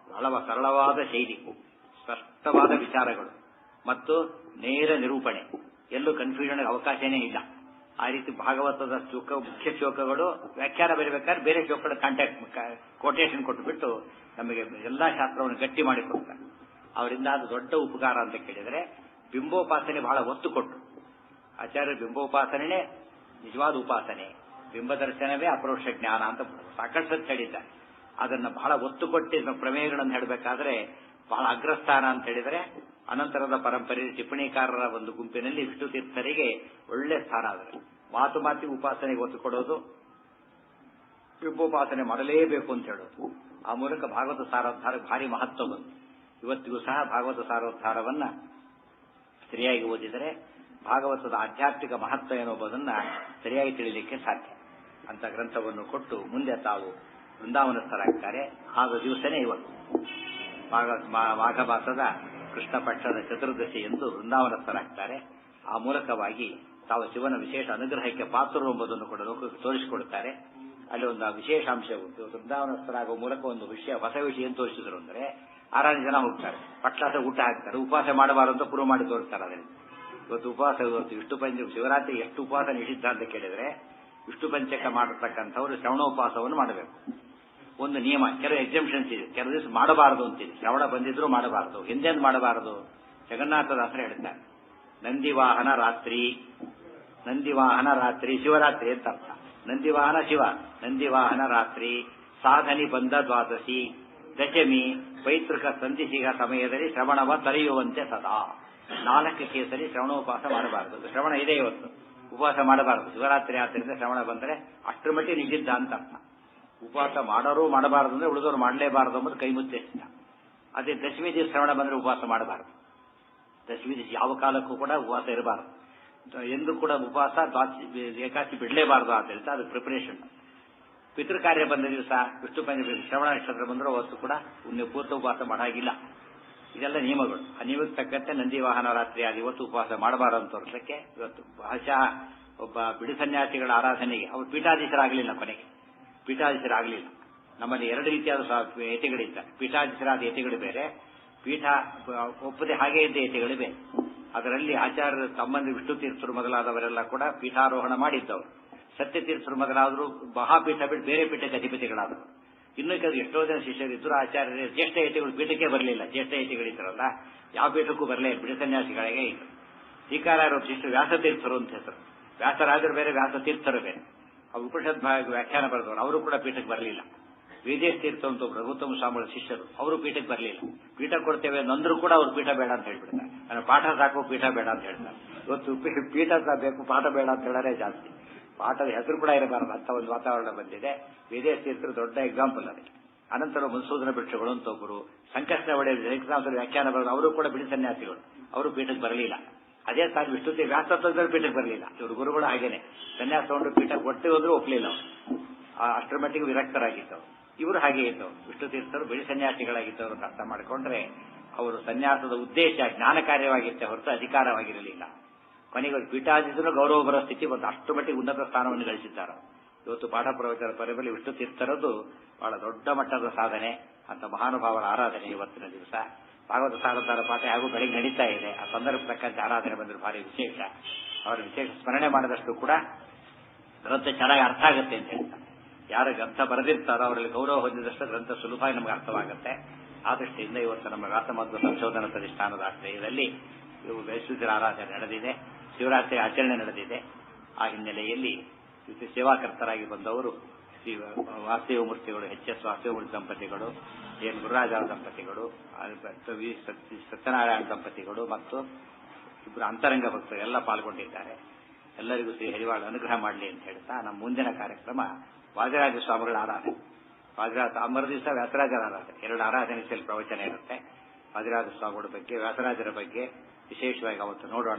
[SPEAKER 1] ಬಹಳ ಸರಳವಾದ ಶೈಲಿ, ಸ್ಪಷ್ಟವಾದ ವಿಚಾರಗಳು ಮತ್ತು ನೇರ ನಿರೂಪಣೆ, ಎಲ್ಲೂ ಕನ್ಫ್ಯೂಷನ್ ಅವಕಾಶನೇ ಇಲ್ಲ. ಆ ರೀತಿ ಭಾಗವತದ ಮುಖ್ಯ ಶ್ಲೋಕಗಳು ವ್ಯಾಖ್ಯಾನ ಬರೀಬೇಕಾದ್ರೆ ಬೇರೆ ಶ್ಲೋಕಗಳ ಕೋಟೇಶನ್ ಕೊಟ್ಟುಬಿಟ್ಟು ನಮಗೆ ಎಲ್ಲಾ ಶಾಸ್ತ್ರವನ್ನು ಗಟ್ಟಿ ಮಾಡಿಕೊಡ್ತಾರೆ. ಅವರಿಂದ ಅದು ದೊಡ್ಡ ಉಪಕಾರ ಅಂತ ಕೇಳಿದರೆ ಬಿಂಬೋಪಾಸನೆ ಬಹಳ ಒತ್ತು ಕೊಟ್ಟು. ಆಚಾರ್ಯ ಬಿಂಬೋಪಾಸನೆ ನಿಜವಾದ ಉಪಾಸನೆ, ಬಿಂಬದರ್ಶನವೇ ಅಪರೋಕ್ಷ ಜ್ಞಾನ ಅಂತ ಸಾಕಷ್ಟು ಹೇಳಿದ್ದಾರೆ. ಅದನ್ನ ಬಹಳ ಒತ್ತು ಕೊಟ್ಟು ಪ್ರಮೇಯಗಳನ್ನು ಹೇಳಬೇಕಾದ್ರೆ ಬಹಳ ಅಗ್ರಸ್ಥಾನ ಅಂತ ಹೇಳಿದರೆ ಅನಂತರದ ಪರಂಪರೆ ಟಿಪ್ಪಣಿಕಾರರ ಒಂದು ಗುಂಪಿನಲ್ಲಿ ವಿಷ್ಣು ತೀರ್ಥರಿಗೆ ಒಳ್ಳೆ ಸ್ಥಾನ. ಆದರೆ ಮಾತಿಗೆ ಉಪಾಸನೆಗೆ ಒತ್ತು ಕೊಡೋದು, ಬಿಂಬೋಪಾಸನೆ ಮಾಡಲೇಬೇಕು ಅಂತ ಹೇಳೋದು, ಆ ಮೂಲಕ ಭಾಗವತ ಸಾರೋದ್ಧಾರ ಭಾರಿ ಮಹತ್ವ ಬಂತು. ಇವತ್ತಿಗೂ ಸಹ ಭಾಗವತ ಸಾರೋದ್ಧಾರವನ್ನ ಸರಿಯಾಗಿ ಓದಿದರೆ ಭಾಗವತದ ಆಧ್ಯಾತ್ಮಿಕ ಮಹತ್ವ ಏನೋಬೋದನ್ನ ಸರಿಯಾಗಿ ತಿಳಿಯಲಿಕ್ಕೆ ಸಾಧ್ಯ. ಅಂತ ಗ್ರಂಥವನ್ನು ಕೊಟ್ಟು ಮುಂದೆ ತಾವು ವೃಂದಾವನಸ್ಥರಾಗ್ತಾರೆ. ಆದ ದಿವಸನೇ ಇವತ್ತು ಮಾಘ ಮಾಸದ ಕೃಷ್ಣ ಪಕ್ಷದ ಚತುರ್ದಶಿ ಎಂದು ವೃಂದಾವನಸ್ಥರಾಗ್ತಾರೆ. ಆ ಮೂಲಕವಾಗಿ ತಾವು ಶಿವನ ವಿಶೇಷ ಅನುಗ್ರಹಕ್ಕೆ ಪಾತ್ರರು ಎಂಬುದನ್ನು ಕೂಡ ತೋರಿಸಿಕೊಡುತ್ತಾರೆ. ಅಲ್ಲಿ ಒಂದು ವಿಶೇಷಾಂಶ ಉಂಟು. ವೃಂದಾವನಸ್ಥರಾಗುವ ಮೂಲಕ ಒಂದು ವಿಷಯ, ಹೊಸ ವಿಷಯ ಏನು ತೋರಿಸಿದ್ರು ಅಂದ್ರೆ 6 ಜನ ಹೋಗ್ತಾರೆ, ಪಟ್ಲಾಸ ಊಟ ಹಾಕ್ತಾರೆ, ಉಪವಾಸ ಮಾಡಬಾರದು ಅಂತ ಪ್ರೂವ್ ಮಾಡಿ ತೋರಿಸ್ತಾರೆ. ಅದರಿಂದ ಇವತ್ತು ಉಪವಾಸ, ಇವತ್ತು ವಿಷ್ಣು ಪಂಚ ಶಿವರಾತ್ರಿ ಎಷ್ಟು ಉಪವಾಸ ನಿಷಿದ್ಧ ಅಂತ ಕೇಳಿದ್ರೆ ವಿಷ್ಣು ಪಂಚಕ ಮಾಡತಕ್ಕಂಥವ್ರು ಶ್ರವಣೋಪವಾಸವನ್ನು ಮಾಡಬೇಕು. ಒಂದು ನಿಯಮ, ಕೆಲವು ಎಕ್ಸೆಂಪ್ಷನ್ಸ್ ಇದೆ, ಕೆಲವು ದಿವಸ ಮಾಡಬಾರದು ಅಂತಿದೆ. ಶ್ರವಣ ಬಂದಿದ್ರು ಮಾಡಬಾರದು. ಎಂದೆಂದು ಮಾಡಬಾರದು? ಜಗನ್ನಾಥದಾಸರು ಹೇಳ್ತಾರೆ, ನಂದಿವಾಹನ ರಾತ್ರಿ ಶಿವರಾತ್ರಿ ಅಂತ ಅರ್ಥ. ನಂದಿವಾಹನ ಶಿವ, ನಂದಿವಾಹನ ರಾತ್ರಿ, ಸಾಧನಿ ಬಂದ ದ್ವಾದಶಿ, ದಶಮಿ, ಪೈತೃಕ ಸಂಧಿಸಿಗ ಸಮಯದಲ್ಲಿ ಶ್ರವಣವ ತರೆಯುವಂತೆ ಸದಾ. 4 ಕೇಸರಿ ಶ್ರವಣೋಪವಾಸ ಮಾಡಬಾರದು. ಶ್ರವಣ ಇದೆ ಇವತ್ತು, ಉಪವಾಸ ಮಾಡಬಾರದು. ಶಿವರಾತ್ರಿ ಆದ್ದರಿಂದ ಶ್ರವಣ ಬಂದರೆ ಅಷ್ಟರ ಮಟ್ಟಿಗೆ ನಿಷಿದ್ಧ ಅಂತ ಅರ್ಥ. ಉಪವಾಸ ಮಾಡೋರು ಮಾಡಬಾರದು ಅಂದ್ರೆ ಉಳಿದವರು ಮಾಡಲೇಬಾರದು ಅಂಬುದು ಕೈ ಮುಚ್ಚೆಷ್ಟ. ಅದೇ ದಶಮಿ ದಿವಸ ಶ್ರವಣ ಬಂದ್ರೆ ಉಪವಾಸ ಮಾಡಬಾರದು. ದಶಮಿ ದಿವಸ ಯಾವ ಕಾಲಕ್ಕೂ ಕೂಡ ಉಪವಾಸ ಇರಬಾರದು. ಎಂದು ಕೂಡ ಉಪವಾಸ ಏಕಾಸಿ ಬಿಡಲೇಬಾರದು ಅಂತ ಹೇಳ್ತಾ ಅದು ಪ್ರಿಪರೇಷನ್. ಪಿತೃಕಾರ್ಯ ಬಂದ ದಿವಸ ವಿಷ್ಣು ಪಂಚ ಶ್ರವಣ ನಕ್ಷತ್ರ ಬಂದರೂ ಅವತ್ತು ಕೂಡ ಪೂರ್ತ ಉಪವಾಸ ಮಾಡಾಗಿಲ್ಲ. ಇದೆಲ್ಲ ನಿಯಮಗಳು. ಆ ನಿಯಮಕ್ಕೆ ತಕ್ಕಂತೆ ನಂದಿವಾಹನ ರಾತ್ರಿ ಆದ ಇವತ್ತು ಉಪವಾಸ ಮಾಡಬಾರದು ಅಂತ ತೋರಿಸಲಿಕ್ಕೆ ಇವತ್ತು ಭಾಷಾ ಒಬ್ಬ ಬಿಡಿ ಸನ್ಯಾಸಿಗಳ ಆರಾಧನೆಗೆ ಅವರು ಪೀಠಾಧೀಶರಾಗಲಿಲ್ಲ. ಕೊನೆಗೆ ಪೀಠಾಧೀಶರಾಗಲಿಲ್ಲ. ನಮ್ಮಲ್ಲಿ 2 ರೀತಿಯಾದ ಯತಿಗಳಿದ್ದಾರೆ. ಪೀಠಾಧೀಶರಾದ ಯತಿಗಳು ಬೇರೆ, ಪೀಠ ಒಪ್ಪದೆ ಹಾಗೆ ಇದ್ದ ಯತಿಗಳು ಬೇರೆ. ಅದರಲ್ಲಿ ಆಚಾರ್ಯರು ತಮ್ಮಂದಿ ವಿಷ್ಣು ತೀರ್ಥರು ಮೊದಲಾದವರೆಲ್ಲ ಕೂಡ ಪೀಠಾರೋಹಣ ಮಾಡಿದ್ದವರು. ಸತ್ಯತೀರ್ಥರು ಮೊದಲಾದರೂ ಮಹಾಪೀಠ ಬಿಟ್ಟು ಬೇರೆ ಪೀಠಕ್ಕೆ ಅಧಿಪತಿಗಳಾದರು. ಇನ್ನೂ ಕೆಲವು ಎಷ್ಟೋ ಜನ ಶಿಷ್ಯರಿದ್ದರು. ಆಚಾರ್ಯರ ಜ್ಯೇಷ್ಠ ಯತಿಗಳು ಪೀಠಕ್ಕೆ ಬರಲಿಲ್ಲ. ಜ್ಯೇಷ್ಠ ಯತಿಗಳಿದ್ದಾರಲ್ಲ ಯಾವ ಪೀಠಕ್ಕೂ ಬರಲೇ ಇಲ್ಲ, ಬಿಡಿ ಸನ್ಯಾಸಿಗಳಿಗೆ ಇದ್ರು. ಟೀಕಾರಾಯರು ಶಿಷ್ಯರು ವ್ಯಾಸತೀರ್ಥರು ಅಂತ ಹೆಸರು. ವ್ಯಾಸರಾಜರು ಬೇರೆ, ವ್ಯಾಸತೀರ್ಥರು ಬೇರೆ. ಅವರು ಉಪನಿಷತ್ ವ್ಯಾಖ್ಯಾನ ಬರೆದವರು, ಅವರು ಕೂಡ ಪೀಠಕ್ಕೆ ಬರಲಿಲ್ಲ. ವೇದೇಶ್ ತೀರ್ಥ ಅಂತ ರಘುತ್ತಮ ಸ್ವಾಮಿಗಳ ಶಿಷ್ಯರು, ಅವರು ಪೀಠಕ್ಕೆ ಬರಲಿಲ್ಲ. ಪೀಠ ಕೊಡ್ತೇವೆ ಅಂದ್ರೂ ಕೂಡ ಅವ್ರು ಪೀಠ ಬೇಡ ಅಂತ ಹೇಳ್ಬಿಡ್ತಾರೆ. ನಾನು ಪಾಠ ಸಾಕು, ಪೀಠ ಬೇಡ ಅಂತ ಹೇಳ್ತಾರೆ. ಇವತ್ತು ಪೀಠ ಬೇಕು, ಪಾಠ ಬೇಡ ಅಂತ ಹೇಳೋದೇ ಜಾಸ್ತಿ. ಪಾಠದ ಹೆಸರು ಕೂಡ ಇರಬಾರದು ಅಂತ ಒಂದು ವಾತಾವರಣ ಬಂದಿದೆ. ವೇದೇಶ್ ತೀರ್ಥರು ದೊಡ್ಡ ಎಕ್ಸಾಂಪಲ್ ಅದಕ್ಕೆ. ಅನಂತರ ಮಧುಸೂದನ ಭಿಕ್ಷುಗಳು ಅಂತ ಒಬ್ಬರು, ಸಂಕಷ್ಟ ಒಡೆಯ ಎಕ್ಸಾಂಪಲ್ ವ್ಯಾಖ್ಯಾನ ಬರೋದು, ಅವರು ಕೂಡ ಬಿಡಿ ಸನ್ಯಾಸಿಗಳು, ಅವರು ಪೀಠಕ್ಕೆ ಬರಲಿಲ್ಲ. ಅದೇ ಸಾರಿ ವಿಷ್ಣು ವ್ಯಾಸತ್ವದಲ್ಲಿ ಪೀಠಕ್ಕೆ ಬರಲಿಲ್ಲ. ಇವರು ಗುರುಗಳು ಹಾಗೇನೆ ಸನ್ಯಾಸ ತಗೊಂಡು ಪೀಠಕ್ಕೆ ಒಟ್ಟೆ ಹೋದ್ರು ಒಪ್ಪಲಿಲ್ಲ. ಅಷ್ಟರ ಮಟ್ಟಿಗೆ ವಿರಕ್ತರಾಗಿದ್ದವು. ಇವರು ಹಾಗೆ ಇದ್ದವು. ವಿಷ್ಣು ತೀರ್ಥರು ಬಿಡಿ ಸನ್ಯಾಸಿಗಳಾಗಿದ್ದವರು ಅಂತ ಅರ್ಥ ಮಾಡಿಕೊಂಡ್ರೆ ಅವರು ಸನ್ಯಾಸದ ಉದ್ದೇಶ ಜ್ಞಾನ ಕಾರ್ಯವಾಗಿತ್ತೆ ಹೊರತು ಅಧಿಕಾರವಾಗಿರಲಿಲ್ಲ. ಕೊನೆಗೆ ಪೀಠಾಧೀಶರು ಗೌರವ ಬರೋ ಸ್ಥಿತಿ ಒಂದು ಅಷ್ಟು ಮಟ್ಟಿಗೆ ಉನ್ನತ ಸ್ಥಾನವನ್ನು ಗಳಿಸಿದ್ದಾರೆ. ಇವತ್ತು ಪಾಠ ಪ್ರವಚನ ಪರಿಬಲಿ ವಿಷ್ಣು ತೀರ್ಥರದ್ದು ಬಹಳ ದೊಡ್ಡ ಮಟ್ಟದ ಸಾಧನೆ ಅಂತ ಮಹಾನುಭಾವರ ಆರಾಧನೆ ಇವತ್ತಿನ ದಿವಸ. ಭಾಗವತ ಸಾರೋದ್ಧಾರ ಪಾಠ ಹಾಗೂ ಬೆಳಗ್ಗೆ ನಡೀತಾ ಇದೆ. ಆ ಸಂದರ್ಭ ತಕ್ಕಂತೆ ಆರಾಧನೆ ಬಂದರೆ ಭಾರಿ ವಿಶೇಷ. ಅವರ ವಿಶೇಷ ಸ್ಮರಣೆ ಮಾಡಿದಷ್ಟು ಕೂಡ ಗ್ರಂಥ ಚೆನ್ನಾಗಿ ಅರ್ಥ ಆಗುತ್ತೆ ಅಂತ ಹೇಳ್ತಾರೆ. ಯಾರು ಗ್ರಂಥ ಬರೆದಿರ್ತಾರೋ ಅವರಲ್ಲಿ ಗೌರವ ಹೊಂದಿದಷ್ಟು ಗ್ರಂಥ ಸುಲಭವಾಗಿ ನಮಗೆ ಅರ್ಥವಾಗುತ್ತೆ. ಆ ದೃಷ್ಟಿಯಿಂದ ಇವತ್ತು ನಮ್ಮ ವ್ಯಾಸಮಧ್ವ ಸಂಶೋಧನಾ ಪ್ರತಿಷ್ಠಾನದ ಆಶ್ರಯದಲ್ಲಿ ಇವು ವೈಶ್ವಿಕರ ಆರಾಧನೆ ನಡೆದಿದೆ. ಶಿವರಾತ್ರಿ ಆಚರಣೆ ನಡೆದಿದೆ. ಆ ಹಿನ್ನೆಲೆಯಲ್ಲಿ ಸೇವಾಕರ್ತರಾಗಿ ಬಂದವರು ಶ್ರೀ ವಾಸುದೇವಮೂರ್ತಿಗಳು, HS ವಾಸುದೇವಮೂರ್ತಿ ದಂಪತಿಗಳು, ಎನ್ ಗುರುರಾಜ ದಂಪತಿಗಳು, ಸತ್ಯನಾರಾಯಣ ದಂಪತಿಗಳು ಮತ್ತು ಇಬ್ಬರು ಅಂತರಂಗ ಭಕ್ತರು ಎಲ್ಲ ಪಾಲ್ಗೊಂಡಿದ್ದಾರೆ. ಎಲ್ಲರಿಗೂ ಶ್ರೀ ಹರಿವಾಳ ಅನುಗ್ರಹ ಮಾಡಲಿ ಅಂತ ಹೇಳ್ತಾ ನಮ್ಮ ಮುಂದಿನ ಕಾರ್ಯಕ್ರಮ ವಾದಿರಾಜ ಸ್ವಾಮಿಗಳ ಆರಾಧನೆ. ವಾದಿರಾಜ ಮರು ದಿವಸ ವ್ಯಾಸರಾಜರ ಆರಾಧನೆ, 2 ಆರಾಧನೆ ಪ್ರವಚನ ಇರುತ್ತೆ. ವಾದಿರಾಜ ಸ್ವಾಮಿಗಳ ಬಗ್ಗೆ, ವ್ಯಾಸರಾಜರ ಬಗ್ಗೆ ವಿಶೇಷವಾಗಿ ಅವತ್ತು ನೋಡೋಣ.